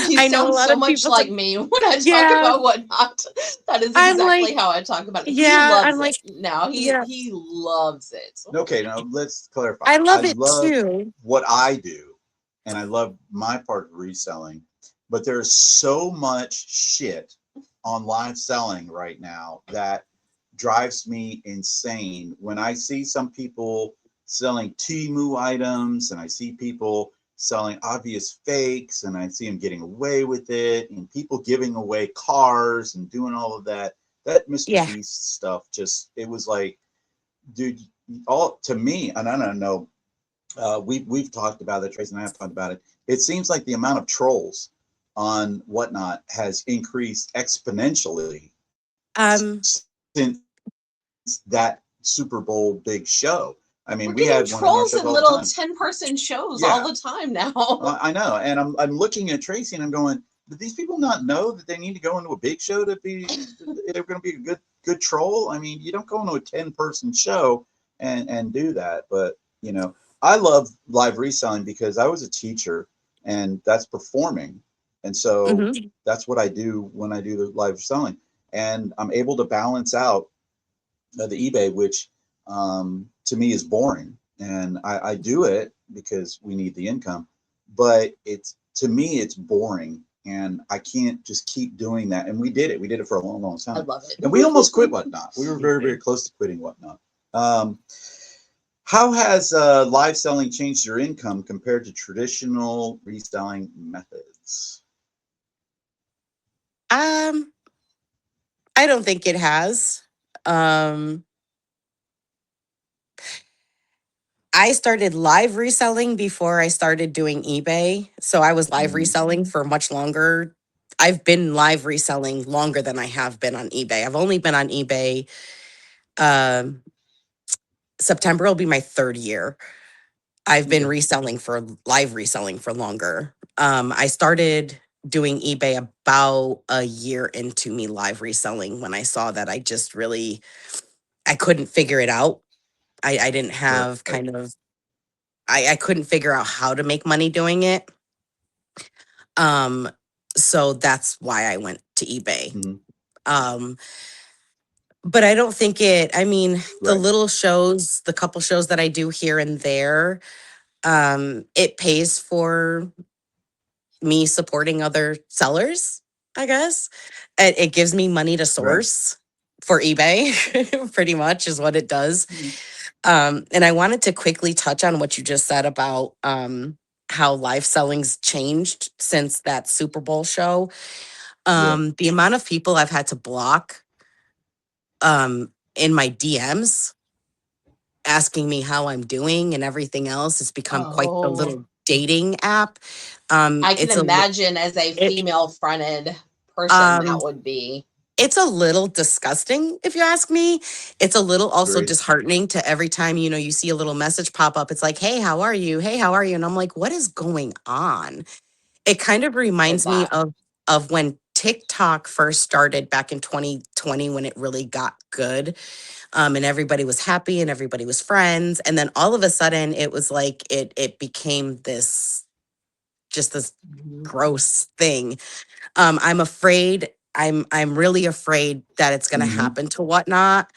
You I know a sound lot so of much people like like, me when I talk yeah, about Whatnot. That is I'm exactly like, how I talk about it. He yeah, I'm loves like, it now. He yeah, he loves it. Okay, now let's clarify. I I love it love too. what I do, and I love my part of reselling, but there's so much shit on live selling right now that drives me insane. When I see some people selling Temu items, and I see people selling obvious fakes, and I see them getting away with it, and people giving away cars and doing all of that, that Mr. Yeah. Beast stuff just, it was like, dude, all to me, and I don't know, we've talked about it, Tracy and I have talked about it. It seems like the amount of trolls on Whatnot has increased exponentially Um, since that Super Bowl big show. I mean, We're we getting had one of our trolls shows in all the little time. 10-person shows all Yeah, the time now. I know, and I'm looking at Tracy and I'm going, did these people not know that they need to go into a big show to be? They're going to be a good troll. I mean, you don't go into a 10-person show and do that. But you know, I love live reselling because I was a teacher, and that's performing, and so mhm. that's what I do when I do the live selling, and I'm able to balance out the eBay, which to me is boring. And I do it because we need the income, but it's to me it's boring. and I can't just keep doing that. And we did it. We did it for a long, long I time. love it. And we almost quit Whatnot. We were very, very close to quitting Whatnot. How has live selling changed your income compared to traditional reselling methods? I don't think it has. Um, I started live reselling before I started doing eBay. So I was live reselling for much longer. I've been live reselling longer than I have been on eBay. I've only been on eBay. Um, September will be my third year. I've been reselling for live reselling for longer. I started doing eBay about a year into me live reselling when I saw that I just really I couldn't figure it out. I didn't have Right. kind of I couldn't figure out how to make money doing it. Um, so that's why I went to eBay. Mhm. Um, but I don't think I mean, the Right. little shows, the couple shows that I do here and there, it pays for me supporting other sellers, I guess. It gives me money to Right. source for eBay, pretty much is what it does. Mhm. And I wanted to quickly touch on what you just said about how live selling's changed since that Super Bowl show. Yeah. The amount of people I've had to block in my DMs asking me how I'm doing and everything else has become quite the Oh, little dating app. I can It's imagine as a it, female fronted person um that would be. it's a little disgusting if you ask me. It's a little also Agreed. disheartening to every time you see a little message pop up. It's like, hey, how are you? Hey, how are you? And I'm like, what is going on? It kind of Heard reminds me that. of when TikTok first started back in 2020 when it really got good. And everybody was happy and everybody was friends. And then all of a sudden it was like it became this Mhm. gross thing. I'm afraid. I'm really afraid that it's going to Hmm. happen to Whatnot.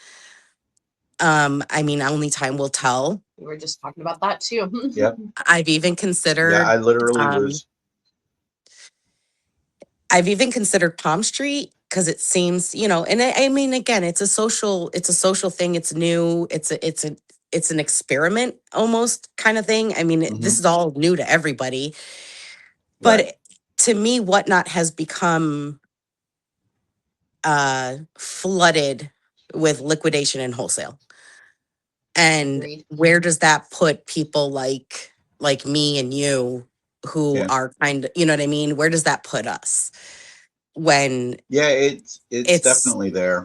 I mean, only time will tell. We were just talking about that too. Yep. I've even Yeah, considered. I literally Um, was. I've even considered Palm Street because it seems, and I mean, again, it's a social thing. It's new. It's an experiment almost kind of thing. I mean, Hmm. this is all new to everybody, Right. but to me, Whatnot has become flooded with liquidation and wholesale. And Agreed. where does that put people like me and you who Yeah. are kind of, you know what I mean? Where does that put us when Yeah. It's it's definitely there.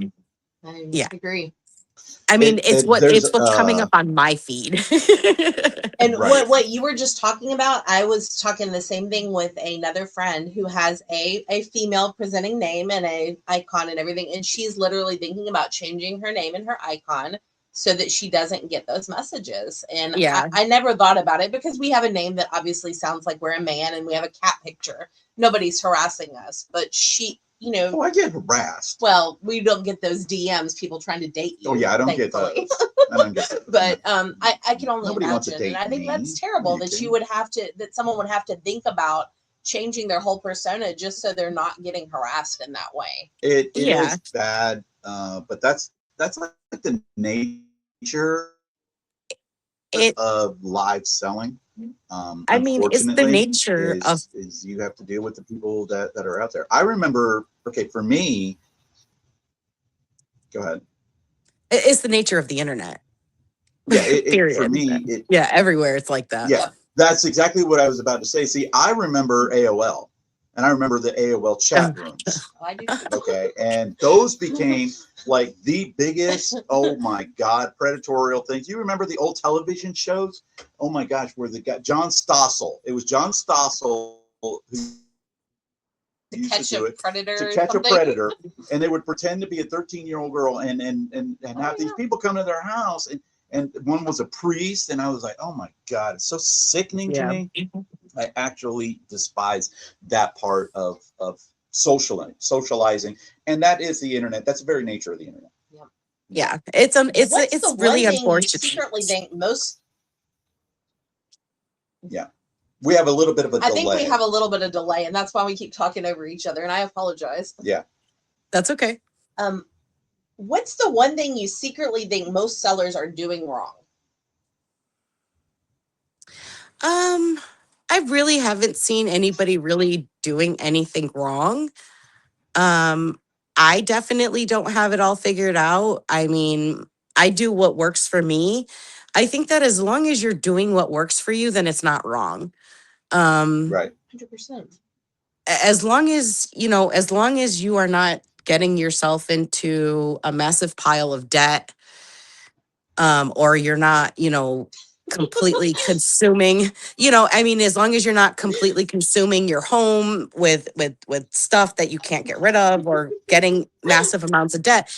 I yeah. agree. I mean, There's it's what's coming up on my feed. And right. what you were just talking about, I was talking the same thing with another friend who has a female presenting name and a icon and everything, and she's literally thinking about changing her name and her icon so that she doesn't get those messages. And Yeah. I never thought about it because we have a name that obviously sounds like we're a man and we have a cat picture. Nobody's harassing us, but she, Oh, I get harassed. well, we don't get those DMs, people trying to date you. Oh yeah, I don't thankfully. get those. I don't get those. But I can only Nobody wants to imagine, and I date think me. that's terrible Are you that you kidding? would have to, that someone would have to think about changing their whole persona just so they're not getting harassed in that way. It Yeah. is bad, but that's like the nature It of live selling. I mean, it's the Unfortunately, nature of is you have to deal with the people that are out there. I remember. Okay, for me, go ahead. it's the nature of the internet. Yeah, it for Period. me it Yeah, everywhere it's like that. yeah, Yep. that's exactly what I was about to say. See, I remember AOL, and I remember the AOL chat rooms. Oh, I do too. Okay, and those became like the biggest, oh my god, predatorial things. You remember the old television shows? Oh my gosh, where the guy John Stossel. It was John Stossel who To used to catch a do it predator to or catch a something. predator, and they would pretend to be a 13-year-old girl and Oh, have these yeah. people come to their house, and one was a priest, and I was like, oh my god, it's so sickening to Yeah. me. I actually despise that part of socializing, and that is the internet. That's the very nature of the internet. Yep. Yeah. What's the It's one really thing you unfortunate. secretly think most? Yeah. We have a little bit of a delay. I think we have a little bit of delay, and that's why we keep talking over each other, and I apologize. Yeah. That's okay. What's the one thing you secretly think most sellers are doing wrong? I really haven't seen anybody really doing anything wrong. I definitely don't have it all figured out. I mean, I do what works for me. I think that as long as you're doing what works for you, then it's not wrong. Right. 100%. As long as, as long as you are not getting yourself into a massive pile of debt, or you're not, completely consuming, I mean, as long as you're not completely consuming your home with stuff that you can't get rid of or getting massive amounts of debt.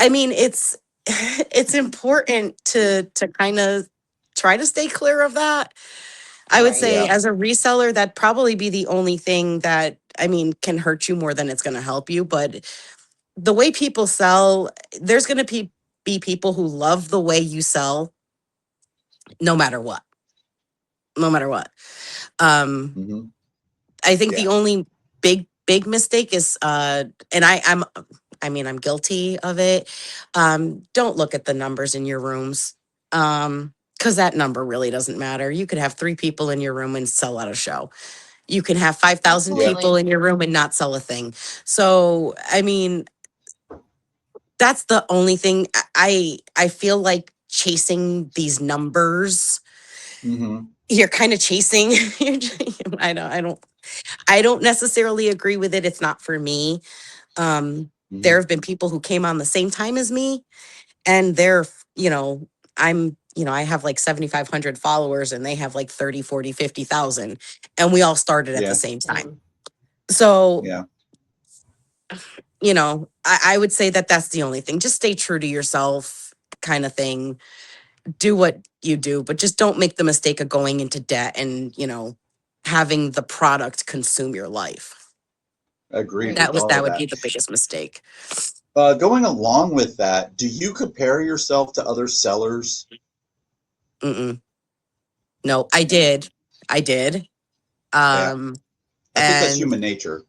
I mean, it's it's important to kind of try to stay clear of that. I would Right. say Yeah. as a reseller, that'd probably be the only thing that, I mean, can hurt you more than it's going to help you. But the way people sell, there's going to be people who love the way you sell no matter what. No matter what. Um, Hmm. I think Yeah. the only big mistake is and I'm guilty of it. Don't look at the numbers in your rooms. Because that number really doesn't matter. You could have 3 people in your room and sell out a show. You can have 5,000 Yeah. people Absolutely. in your room and not sell a thing. So, I mean, that's the only thing. I feel like chasing these numbers. Hmm. You're kind of chasing. I don't necessarily agree with it. It's not for me. Hmm. There have been people who came on the same time as me, and you know, I have like 7,500 followers and they have like 30, 40, 50,000, and we all started at the Yeah. same time. Mhm. So, Yeah. I would say that that's the only thing. Just stay true to yourself, kind of thing. Do what you do, but just don't make the mistake of going into debt and, having the product consume your life. Agreed Right. with all That of would be that. the biggest mistake. Going along with that, do you compare yourself to other sellers? Mm-mm. No, I Yeah. did. I did. Yeah. Um, I think that's and human nature.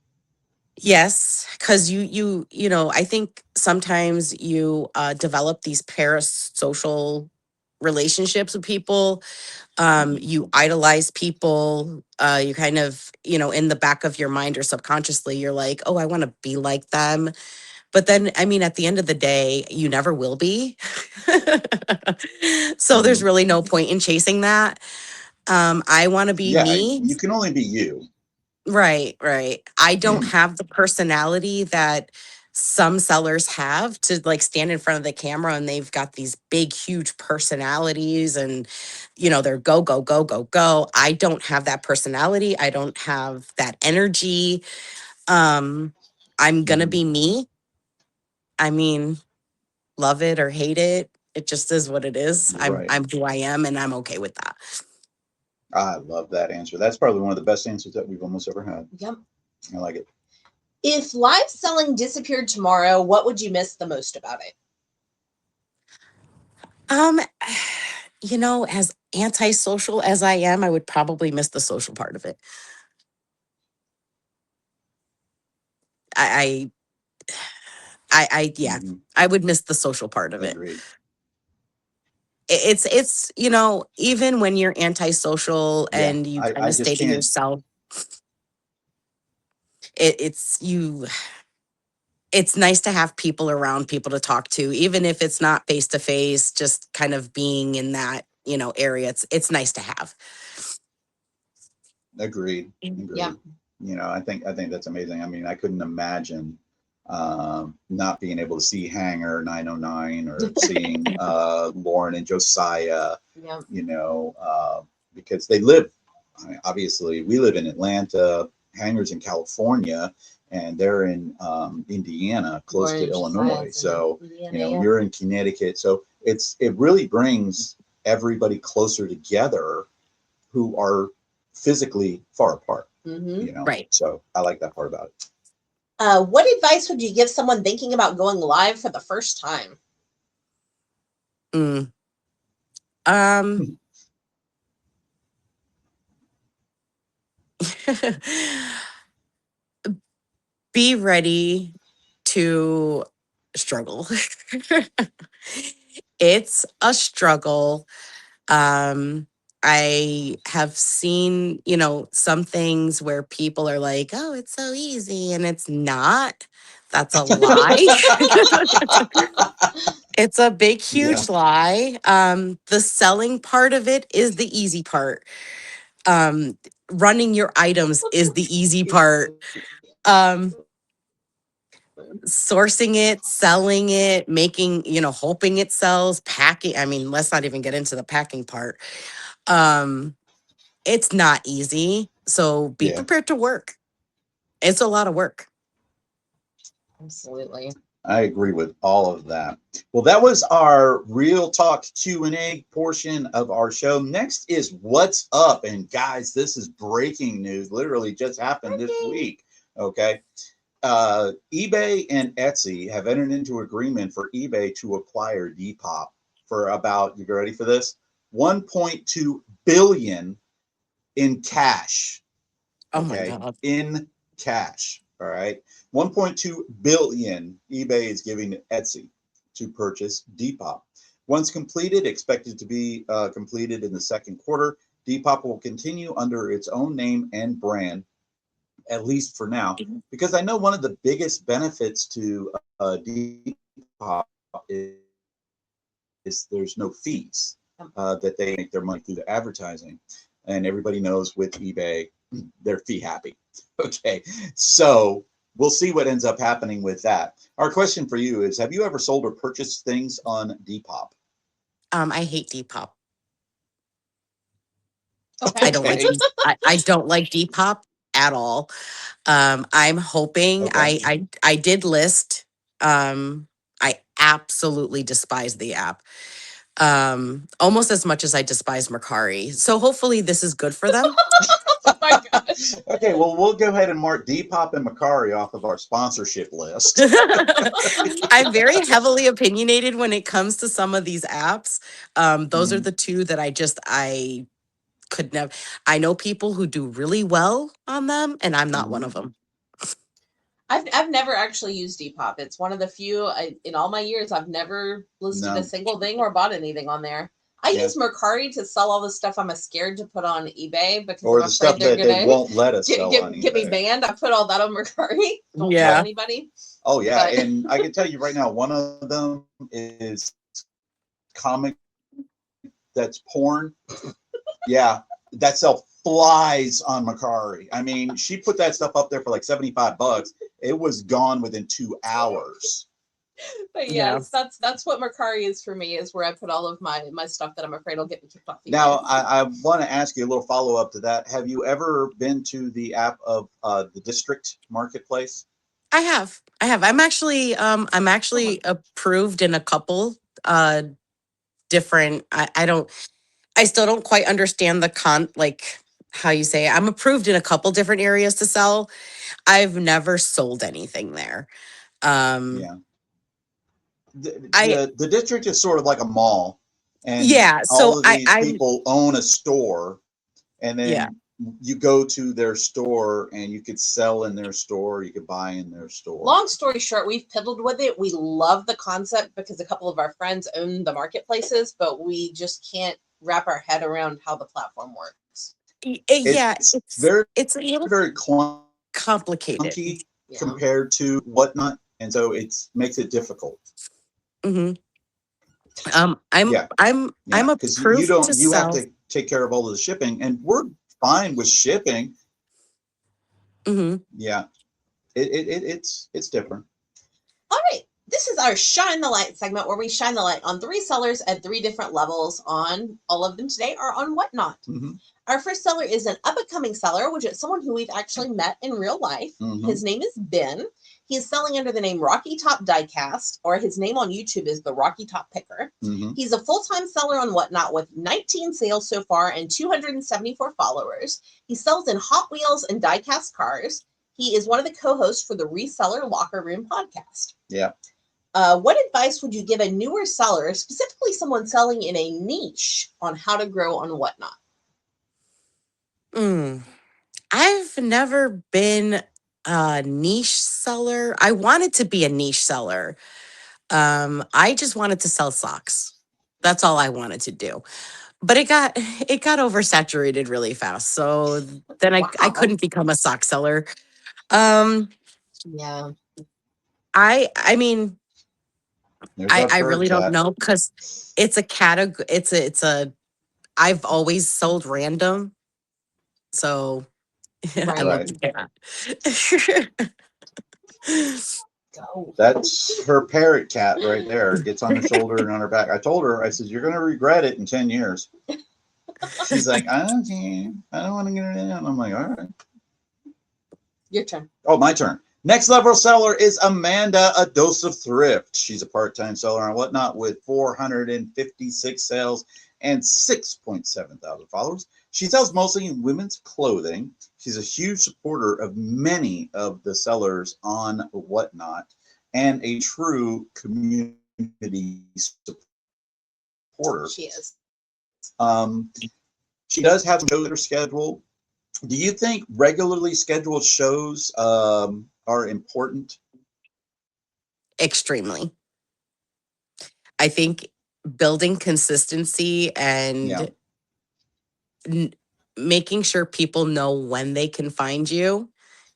yes, because I think sometimes you develop these parasocial relationships with people. You idolize people. You kind of, in the back of your mind or subconsciously, you're like, oh, I want to be like them. But then, I mean, at the end of the day, you never will be. So there's Hmm. really no point in chasing that. I want to be Yeah. me. You can only be you. Right, right. I don't have the personality that some sellers have to like stand in front of the camera and they've got these big, huge personalities and, they're go, go, go, go, go. I don't have that personality. I don't have that energy. Um, I'm gonna Hmm. be me. I mean, love it or hate it. It just is what it is. I'm Right. I'm who I am and I'm okay with that. I love that answer. That's probably one of the best answers that we've almost ever had. Yep. I like it. If live selling disappeared tomorrow, what would you miss the most about it? Um, as antisocial as I am, I would probably miss the social part of it. I, yeah, Hmm. I would miss the social part of it. Agreed. It's, even when you're antisocial Yeah. and you kind I of stay just to can't. yourself, it's you. It's nice to have people around, people to talk to, even if it's not face to face. Just kind of being in that, area. It's nice to have. Agreed. Yeah. Agreed. I think that's amazing. I mean, I couldn't imagine not being able to see Hanger 909 or seeing Lauren and Josiah, Yeah. because they live. I mean, obviously, we live in Atlanta. Hanger's in California, and they're in Indiana, close to Orange Illinois. Science in So Indiana, yeah. you're in Connecticut. So it really brings everybody closer together who are physically far apart. Mm-hmm. Right. So I like that part about it. What advice would you give someone thinking about going live for the first time? Mm. Um, Be ready to struggle. It's a struggle. Um, I have seen, some things where people are like, oh, it's so easy, and it's not. That's a lie. It's a big, Yeah. huge lie. The selling part of it is the easy part. Um, Running your items is the easy part. Um, Sourcing it, selling it, making, hoping it sells, packing. I mean, let's not even get into the packing part. Um, it's not easy. So be Yeah. prepared to work. It's a lot of work. Absolutely. I agree with all of that. Well, that was our real talk Q&A portion of our show. Next is what's up. And guys, this is breaking news. Literally just happened this week. Okay. eBay and Etsy have entered into agreement for eBay to acquire Depop for about, you ready for this? 1.2 billion in cash. Oh my Okay. God. In cash. All right. 1.2 billion eBay is giving to Etsy to purchase Depop. Once completed, expected to be completed in the second quarter, Depop will continue under its own name and brand, at least for now, because I know one of the biggest benefits to Depop is there's no fees that they make their money through the advertising. And everybody knows with eBay, they're fee happy. Okay. So we'll see what ends up happening with that. Our question for you is, have you ever sold or purchased things on Depop? I hate Depop. Okay. I don't like Okay. I don't like Depop at all. I'm hoping Okay. I did list. I absolutely despise the app. Almost as much as I despise Mercari. So hopefully this is good for them. Oh my gosh. Okay, well, we'll go ahead and mark Depop and Macari off of our sponsorship list. I'm very heavily opinionated when it comes to some of these apps. Those are Mhm. the two that I could never. I know people who do really well on them, and I'm not one Mhm. of them. I've never actually used Depop. It's one of the few in all my years I've never listed a No. single thing or bought anything on there. I Yeah. use Mercari to sell all the stuff I'm scared to put on eBay because Or I'm the afraid stuff they're that they gonna won't let us sell on get me eBay. banned. I put all that on Mercari. Don't tell Yep. Yeah. anybody. Oh, yeah. But And I can tell you right now, one of them is comic that's porn. Yeah. That stuff flies on Macari. I mean, she put that stuff up there for like $75. It was gone within 2 hours. but Yeah. yes, that's what Mercari is for me, is where I put all of my stuff that I'm afraid will get me kicked off eBay. Now, I want to ask you a little follow up to that. Have you ever been to the app of the District Marketplace? I have. I'm actually approved in a couple different I still don't quite understand like how you say it. I'm approved in a couple different areas to sell. I've never sold anything there. Um Yeah. The, I the district is sort of like a mall, and Yeah, all so of these I'm people own a store, and yeah. then you go to their store and you could sell in their store, you could buy in their store. Long story short, we've piddled with it. We love the concept because a couple of our friends own the marketplaces, but we just can't wrap our head around how the platform works. Yeah, It's very, it's a little very clunky complicated. Yeah. compared to whatnot, and so it makes it difficult. Hmm. I'm Yeah, I'm yeah, I'm because you approved to don't, you have sell. to take care of all of the shipping, and we're fine with shipping. Hmm. Yeah, it's different. All right. This is our Shine the Light segment where we shine the light on three sellers at three different levels. On all of them today are on Whatnot. Mm-hmm. Our first seller is an up and coming seller, which is someone who we've actually met in real life. Mm-hmm. His name is Ben. He is selling under the name Rocky Top Diecast, or his name on YouTube is the Rocky Top Picker. Mm-hmm. He's a full-time seller on Whatnot with 19 sales so far and 274 followers. He sells in Hot Wheels and diecast cars. He is one of the co-hosts for the Reseller Locker Room podcast. Yeah. What advice would you give a newer seller, specifically someone selling in a niche, on how to grow on Whatnot? I've never been a niche seller. I wanted to be a niche seller. I just wanted to sell socks. That's all I wanted to do. But it got oversaturated really fast. So then I Wow. couldn't become a sock seller. Um, Yeah. I mean, There's our I bird really don't cat. know because it's a category. It's a. I've always sold random, so I Right. love Right. the cat. Go. That's her parrot cat right there. It gets on her shoulder and on her back. I told her, I said, you're going to regret it in 10 years. She's like, I don't care. I don't want to get it in. I'm like, all right. Your turn. Oh, my turn. Next level seller is Amanda, a dose of thrift. She's a part-time seller on Whatnot with 456 sales and 6.7 thousand followers. She sells mostly in women's clothing. She's a huge supporter of many of the sellers on Whatnot and a true community supporter. She is. She does have shows that are scheduled. Do you think regularly scheduled shows are important? Extremely. I think building consistency Yeah. and n- making sure people know when they can find you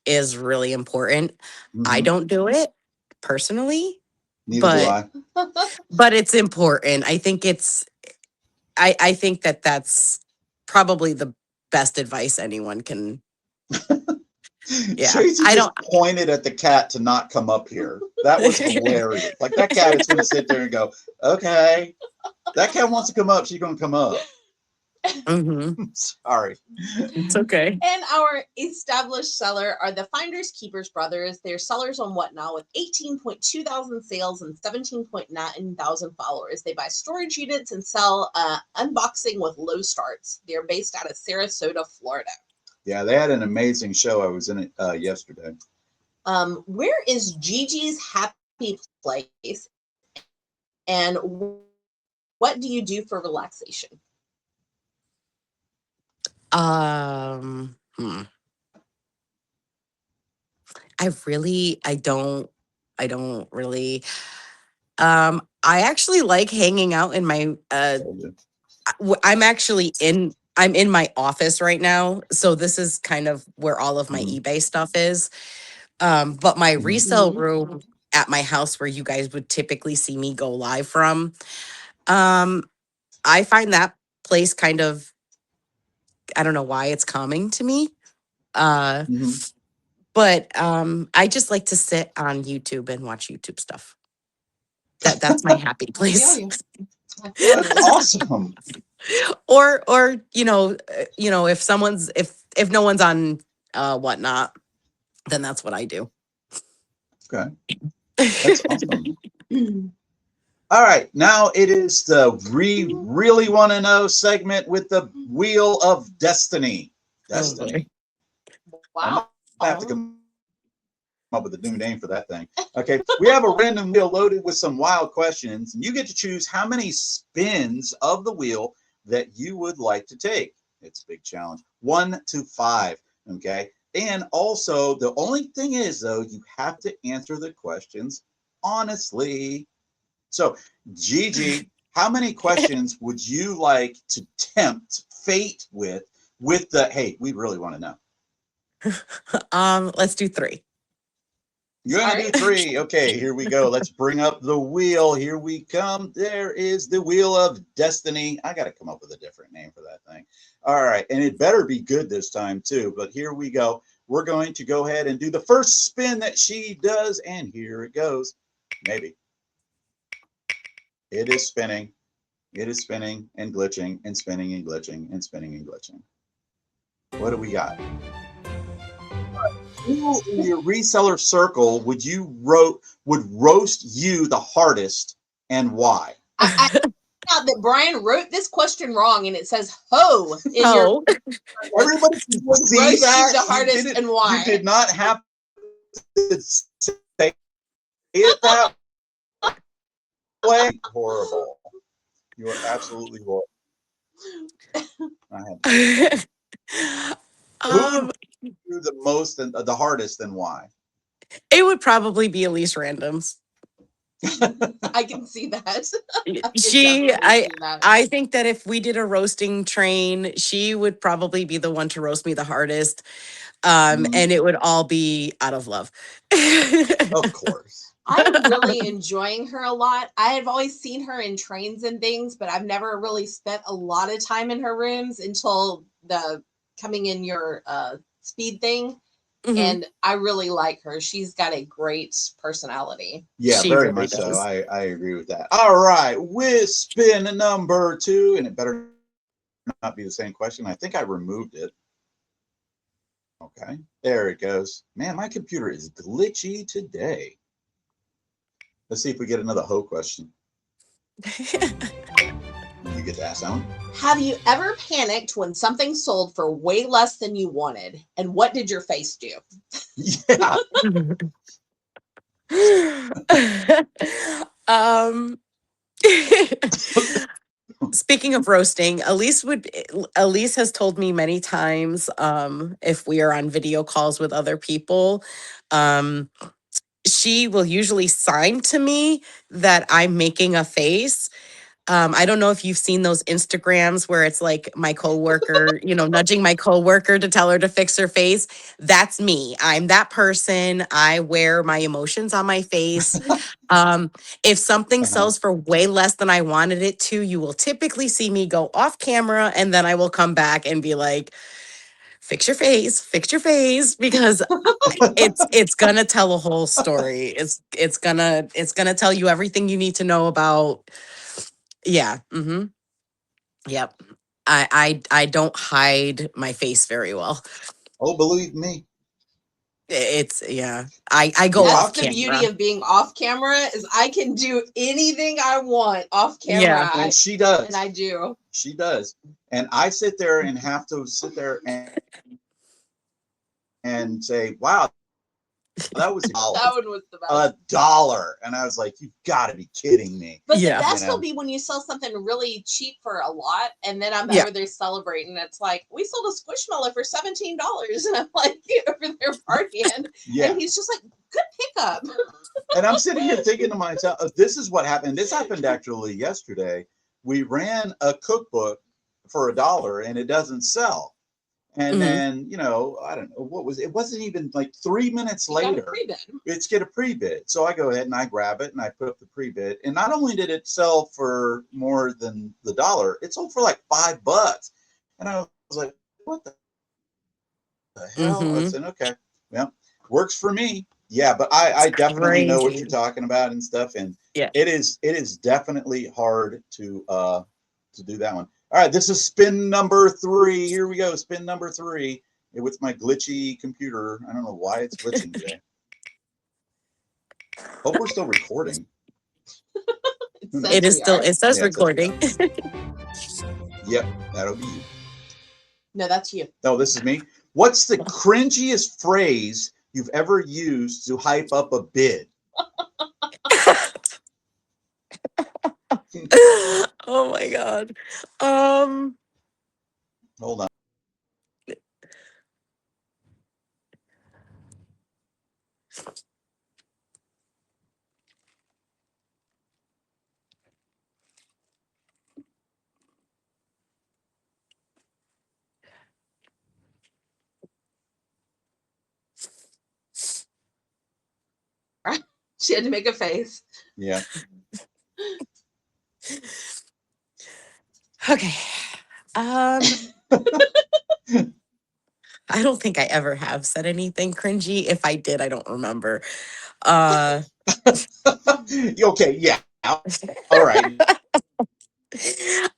is really important. I Mm-hmm. don't do it personally, Neither do but I. it's important. I think that that's probably the best advice anyone can. Yeah. Tracy I just don't pointed at the cat to not come up here. That was hilarious. Like that cat is going to sit there and go, okay, that cat wants to come up. She's going to come up. Mhm. Sorry. It's okay. And our established seller are the Finders Keepers brothers. They're sellers on Whatnot with 18.2 thousand sales and 17.9 thousand followers. They buy storage units and sell unboxing with low starts. They're based out of Sarasota, Florida. Yeah, they had an amazing show. I was in it yesterday. Where is Gigi's happy place? And what do you do for relaxation? Hmm. I don't really I actually like hanging out in my Told you. I'm in my office right now, so this is kind of where all of my Mhm. eBay stuff is. But my Mhm. resale room at my house where you guys would typically see me go live from, um, I find that place kind of, I don't know why it's calming to me. Uh, Mhm. but I just like to sit on YouTube and watch YouTube stuff. That's my happy I feel place. you. I feel That's you. awesome. Or if someone's if no one's on Whatnot, then that's what I do. Okay, that's awesome. All right, now it is the we really want to know segment with the Wheel of Destiny. Oh boy. Destiny. I Wow. might have to come up with a new name for that thing. Okay, we have a random wheel loaded with some wild questions, and you get to choose how many spins of the wheel that you would like to take. It's a big challenge. 1 to 5. Okay, and also the only thing is though, you have to answer the questions honestly. So, Gigi, how many questions would you like to tempt fate with the hey, we really want to know. Let's do 3. You're All gonna do right. 3. Okay, here we go. Let's bring up the wheel. Here we come. There is the Wheel of Destiny. I gotta come up with a different name for that thing. All right, and it better be good this time too. But here we go. We're going to go ahead and do the first spin that she does, and here it goes. Maybe. It is spinning. It is spinning and glitching and spinning and glitching and spinning and glitching. What do we got? Who in your reseller circle would roast you the hardest and why? I found out that Brian wrote this question wrong, and it says "ho" in your Oh. Everybody can would see roast that. you the hardest and You why. did not have to say it that way. Horrible. You are absolutely horrible. I had who would um you the most and the hardest, and why? It would probably be Elise Randoms. I can see that. I can She, definitely see that. I think that if we did a roasting train, she would probably be the one to roast me the hardest. And it would all be out of love. Of course. I'm really enjoying her a lot. I have always seen her in trains and things, but I've never really spent a lot of time in her rooms until the coming in your speed thing. Mhm. And I really like her. She's got a great personality. Yeah, She very really much so. does. I agree with that. All right, with spin number 2, and it better not be the same question. I think I removed it. Okay, there it goes. Man, my computer is glitchy today. Let's see if we get another hoe question. You get to ask that one. Have you ever panicked when something sold for way less than you wanted? And what did your face do? Yeah. um Speaking of roasting, Elise has told me many times, if we are on video calls with other people, um, she will usually sign to me that I'm making a face. I don't know if you've seen those Instagrams where it's like my coworker, nudging my coworker to tell her to fix her face. That's me. I'm that person. I wear my emotions on my face. Um, if something sells for way less than I wanted it to, you will typically see me go off camera and then I will come back and be like, fix your face, because it's gonna tell a whole story. It's gonna tell you everything you need to know about. Yeah. Mm-hmm. Yep. I don't hide my face very well. Oh, believe me. It's yeah. I go Yeah. That's off the beauty camera. of being off camera is I can do anything I want off camera. Yeah. And she does. And I do. She does. And I sit there and have to sit there and say, wow, that was That one was the best. $1. And I was like, you've got to be kidding me. But Yeah. the best You know? will be when you sell something really cheap for a lot, and then I'm Yeah. over there celebrating. It's like, we sold a Squishmallow for $17, and I'm like over there partying, Yeah. and he's just like, good pickup. And I'm sitting here thinking to myself, this is what happened. This happened actually yesterday. We ran a cookbook for $1 and it doesn't sell. And Mhm. then, I don't know what was it. Wasn't even like 3 minutes You got a later. pre-bid. It's get a pre-bid. So I go ahead and I grab it and I put up the pre-bid. And not only did it sell for more than the $1, it sold for like $5. And I was like, what the hell? I Mhm. said, okay, well, works for me. Yeah, but I definitely know what Crazy. you're talking about and stuff. And Yeah. it is definitely hard to do that one. All right, this is spin number 3. Here we go. Spin number 3 with my glitchy computer. I don't know why it's glitching today. Hope we're still recording. It is still, it says Yeah, it says we recording. Yep, that'll be you. No, that's you. No, this is me. What's the cringiest phrase you've ever used to hype up a bid? Oh my God. Hold on. She had to make a face. Yeah. Okay. I don't think I ever have said anything cringy. If I did, I don't remember. Okay, yeah. All right.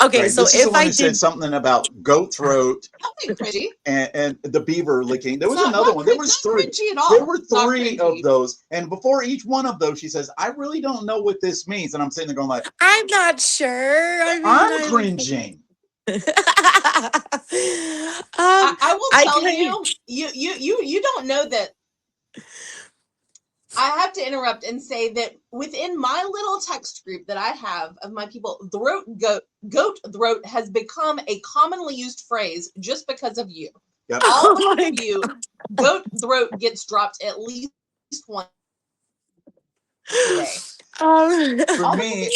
Okay, Right. so This is the if one I who said did, something about goat throat Nothing cringy. and the beaver licking. There was Not- another not one. There crin- was not 3. cringy at all. There were Not 3 cringy. of those. And before each one of those, she says, I really don't know what this means. And I'm sitting there going like, I'm not sure. I mean, I'm cringing. I will I tell can- you don't know that. I have to interrupt and say that within my little text group that I have of my people, goat throat has become a commonly used phrase just because of you. Yep. All Oh my of you, goat throat gets dropped at least once a day. For All of me, you.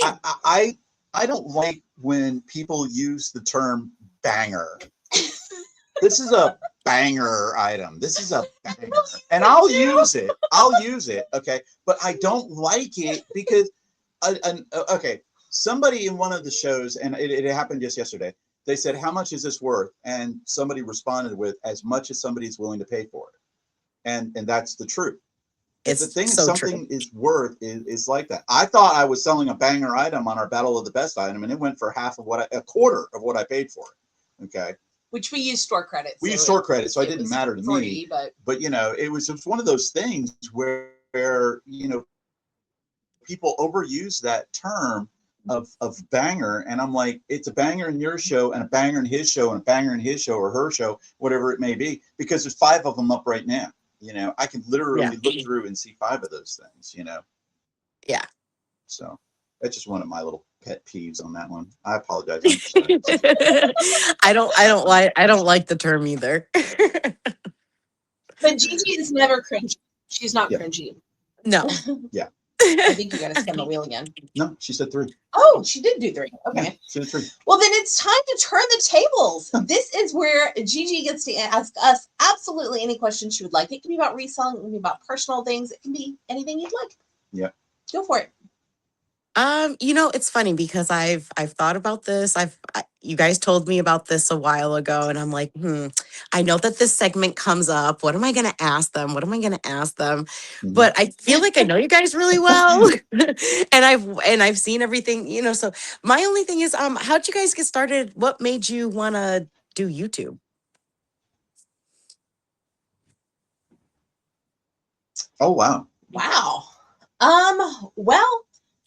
I don't like when people use the term banger. This is a banger item. This is a banger. And I'll use it. I'll use it. Okay. But I don't like it because, okay, somebody in one of the shows, and it happened just yesterday, they said, how much is this worth? And somebody responded with, as much as somebody's willing to pay for it. And that's the truth. If the It's thing so something true. is worth is like that. I thought I was selling a banger item on our Battle of the Best item, and it went for half of a quarter of what I paid for it. Okay. Which we use store credit. We use store credit, so it didn't matter to free, me. But you know, it was just one of those things where you know people overuse that term of banger, and I'm like, it's a banger in your show, and a banger in his show, and a banger in his show or her show, whatever it may be, because there's 5 of them up right now. You know, I can literally look through and see 5 of those things. You know. Yeah. So that's just one of my little pet peeves on that one. I apologize. I'm sorry. I don't like the term either. But Gigi is never cringy. She's not cringy. No. Yeah. I think you got to spin the wheel again. No, she said 3. Oh, she did do 3. Okay. Yeah, she did 3. Well, then it's time to turn the tables. This is where Gigi gets to ask us absolutely any question she would like. It can be about reselling, it can be about personal things, it can be anything you'd like. Yeah. Go for it. You know, it's funny because I've thought about this. You guys told me about this a while ago, and I'm like, I know that this segment comes up. What am I gonna ask them? What am I gonna ask them? Mm-hmm. But I feel like I know you guys really well. and I've seen everything, you know. So my only thing is, how'd you guys get started? What made you wanna do YouTube? Oh wow. Wow. Well,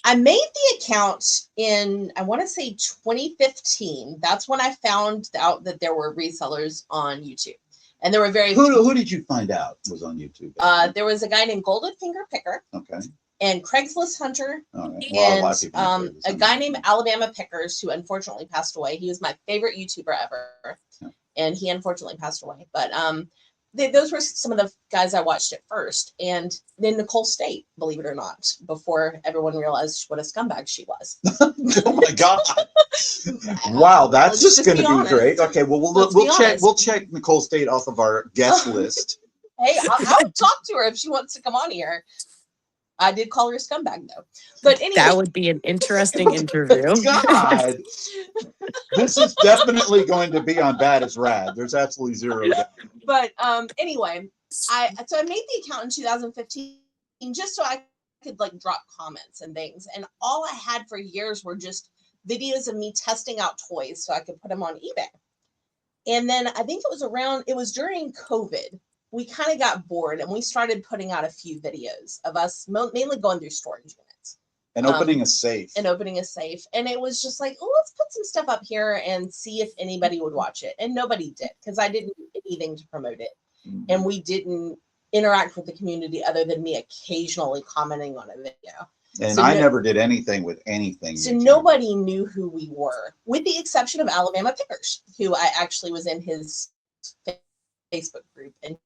I made the account in, I want to say 2015. That's when I found out that there were resellers on YouTube. And there were very Who did you find out was on YouTube? There was a guy named Golden Finger Picker. Okay. And Craigslist Hunter. All right. Well, and a guy named Alabama Pickers, who unfortunately passed away. He was my favorite YouTuber ever. Yeah. And he unfortunately passed away. But those were some of the guys I watched at first. And then Nicole State, believe it or not, before everyone realized what a scumbag she was. Oh my God. Wow, that's just going to be great. Okay, well we'll check Nicole State off of our guest list. Hey, I would talk to her if she wants to come on here. I did call her a scumbag though. But anyway. That would be an interesting interview. God. This is definitely going to be on Bad as Rad. There's absolutely zero doubt. But anyway, I made the account in 2015 just so I could like drop comments and things. And all I had for years were just videos of me testing out toys so I could put them on eBay. And then I think it was during COVID. We kind of got bored and we started putting out a few videos of us mainly going through storage units. And opening a safe. And it was just like, oh, let's put some stuff up here and see if anybody would watch it. And nobody did because I didn't do anything to promote it. Mm-hmm. And we didn't interact with the community other than me occasionally commenting on a video. And so I never did anything with anything. So nobody knew who we were, with the exception of Alabama Pickers, who I actually was in his Facebook group. And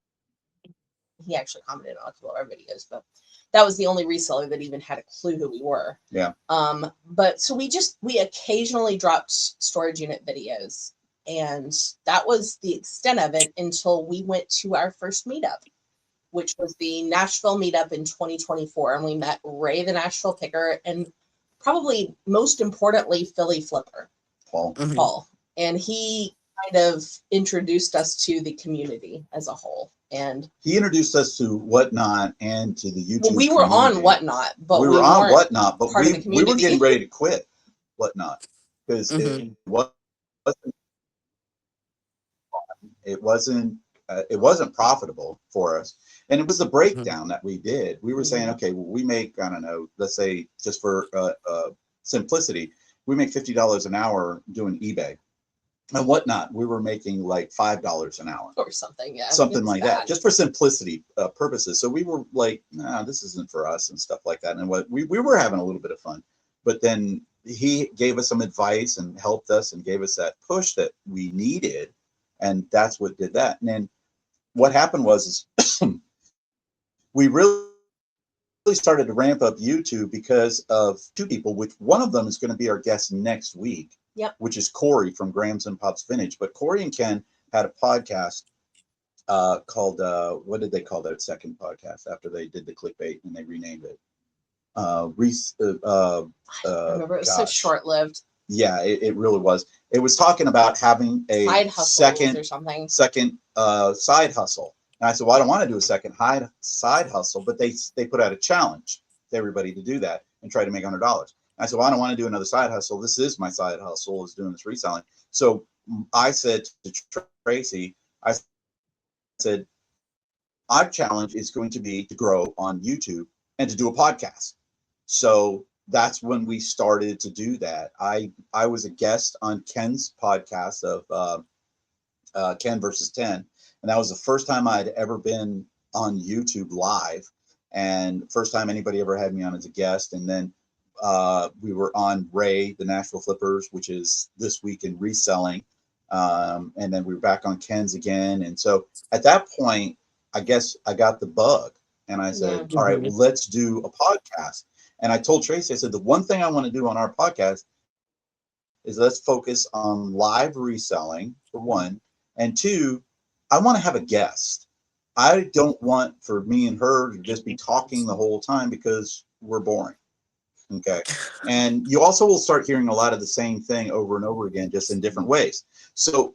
he actually commented on a couple of our videos, but that was the only reseller that even had a clue who we were. Yeah. But so we occasionally dropped storage unit videos, and that was the extent of it until we went to our first meetup, which was the Nashville meetup in 2024. And we met Ray, the Nashville Picker, and probably most importantly, Philly Flipper, Paul. Mm-hmm. Paul. And he kind of introduced us to the community as a whole. And he introduced us to Whatnot and to the YouTube. Well, we were community. on Whatnot, but we were on Whatnot, but we were getting ready to quit Whatnot because it wasn't profitable for us. And it was the breakdown that we did. We were saying, okay, well, we make, I don't know, let's say just for simplicity, we make $50 an hour doing eBay. And Whatnot, we were making like $5 an hour or something, yeah, something like that, just for simplicity purposes. So we were like, nah, this isn't for us and stuff like that. And what we were having a little bit of fun, but then he gave us some advice and helped us and gave us that push that we needed. and that's what did that. And then what happened was is we really started to ramp up YouTube because of two people, which one of them is going to be our guest next week, Yep. which is Corey from Grams and Pops Vintage. But Corey and Ken had a podcast called what did they call that second podcast after they did the clickbait and they renamed it? I remember it was so short-lived. Yeah, it really was. It was talking about having a Side hustles second or something. Side hustle. And I said, well, I don't want to do a second side hustle, but they put out a challenge to everybody to do that and try to make $100. I said, well, I don't want to do another side hustle. This is my side hustle, is doing this reselling. So I said to Tracy, I said, our challenge is going to be to grow on YouTube and to do a podcast. So that's when we started to do that. I was a guest on Ken's podcast of Ken versus 10. And that was the first time I'd ever been on YouTube live, and first time anybody ever had me on as a guest. And then we were on Ray, the Nashville Flippers, which is this week in reselling. And then we were back on Ken's again. And so at that point, I guess I got the bug and I said, all right, well, let's do a podcast. And I told Tracy, I said, the one thing I want to do on our podcast is let's focus on live reselling, for one. And two, I want to have a guest. I don't want for me and her to just be talking the whole time because we're boring. Okay. And you also will start hearing a lot of the same thing over and over again, just in different ways. So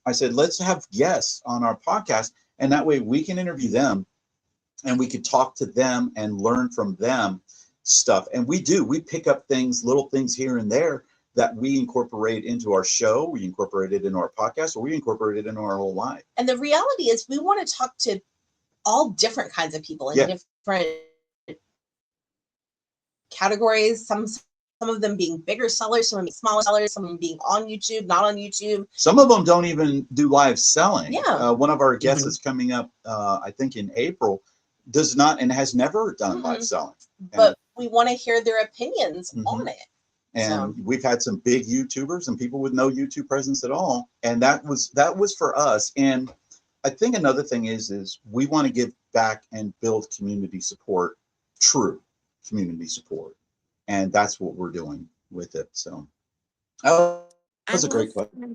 I said, let's have guests on our podcast. And that way we can interview them and we could talk to them and learn from them stuff. And we pick up things, little things here and there that we incorporate into our show, we incorporate it into our podcast, or we incorporate it into our whole life. And the reality is we want to talk to all different kinds of people in different categories. Some of them being bigger sellers, some of them being smaller sellers, some of them being on YouTube, not on YouTube. Some of them don't even do live selling. Yeah. One of our guests is coming up, I think in April, does not and has never done live selling. But we want to hear their opinions on it. And we've had some big YouTubers and people with no YouTube presence at all. And that was for us. And I think another thing is we want to give back and build community support, true community support. And that's what we're doing with it. So that was a great question.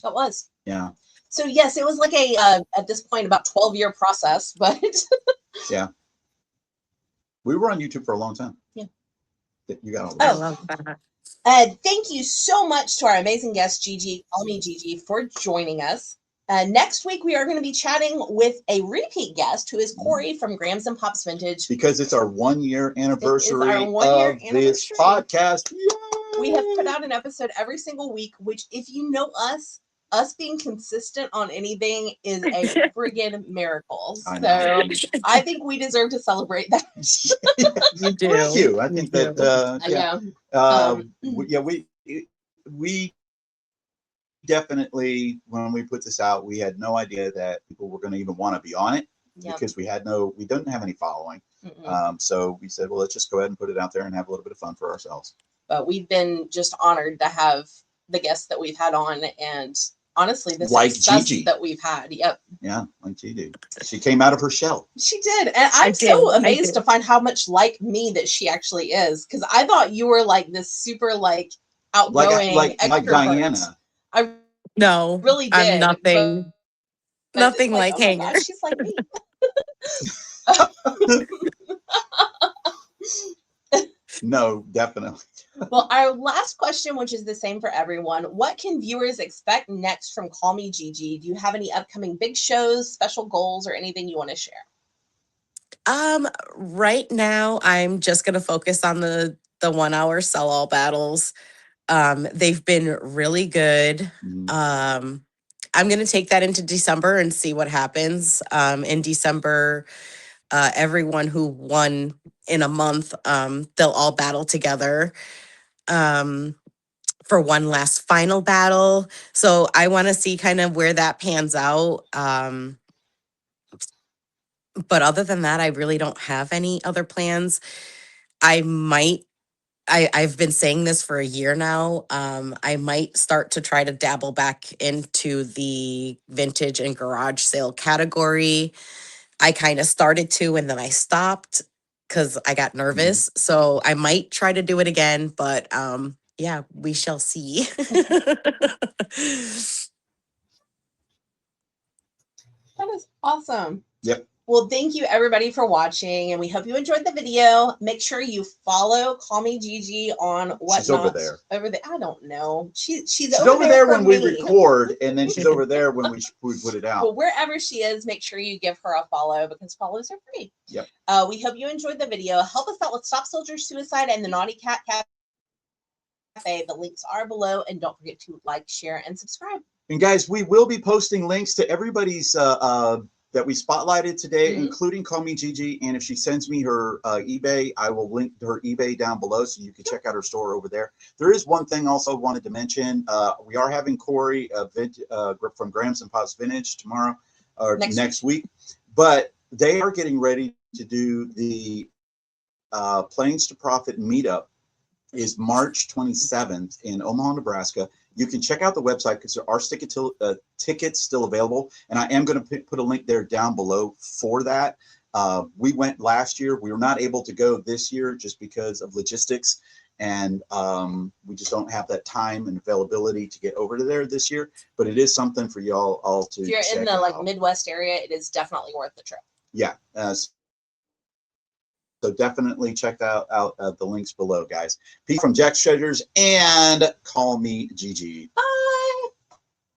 That was. Yeah. So yes, it was like a, at this point, about 12-year process, but. Yeah. We were on YouTube for a long time. Yeah. You got all I that. love that. Thank you so much to our amazing guest, Gigi, Callmegigi, for joining us. Next week, we are going to be chatting with a repeat guest who is Corey from Grams and Pops Vintage. Because it's our 1 year anniversary of this podcast. Yay! We have put out an episode every single week, which if you know us being consistent on anything is a friggin' miracle. So I think we deserve to celebrate that. You do. Thank you. I think that, I know. We definitely, when we put this out, we had no idea that people were going to even want to be on it because we didn't have any following. So we said, well, let's just go ahead and put it out there and have a little bit of fun for ourselves. But we've been just honored to have the guests that we've had on, and honestly, the success Gigi that we've had. Yep. Yeah, like Gigi. She came out of her shell. She did. And I'm so amazed to find how much like me that she actually is. Because I thought you were like this super like outgoing like Diana. I really did. I'm nothing. Nothing like oh Hanger. Gosh, she's like me. No, definitely. Well, our last question, which is the same for everyone. What can viewers expect next from Callmegigi? Do you have any upcoming big shows, special goals, or anything you want to share? Right now, I'm just going to focus on the 1 hour sell all battles. They've been really good. I'm going to take that into December and see what happens. In December, everyone who won in a month, they'll all battle together for one last final battle. So I want to see kind of where that pans out. But other than that, I really don't have any other plans. I might I've been saying this for a year now. I might start to try to dabble back into the vintage and garage sale category. I kind of started to, and then I stopped because I got nervous. So I might try to do it again, but yeah, we shall see. That is awesome. Yep. Well, thank you everybody for watching, and we hope you enjoyed the video. Make sure you follow Callmegigi on Whatnot. She's over there. Over there. I don't know. She's over there for when me. we record, and then she's over there when we put it out. Well, wherever she is, make sure you give her a follow because follows are free. Yep. We hope you enjoyed the video. Help us out with Stop Soldier Suicide and the Naughty Cat Cafe. The links are below, and don't forget to like, share, and subscribe. And guys, we will be posting links to everybody's that we spotlighted today, including Callmegigi. And if she sends me her eBay, I will link to her eBay down below so you can check out her store over there. There is one thing also wanted to mention. We are having Corey from Grams and Pops Vintage tomorrow or next week. But they are getting ready to do the Planes to Profit meetup. Is March 27th in Omaha, Nebraska. You can check out the website because there are tickets still available. And I am going to put a link there down below for that. We went last year. We were not able to go this year just because of logistics. And we just don't have that time and availability to get over to there this year. But it is something for y'all all to check out. If you're in the Midwest area, it is definitely worth the trip. Yeah. So definitely check out the links below, guys. Pete from Jack's Treasures and Callmegigi. Bye.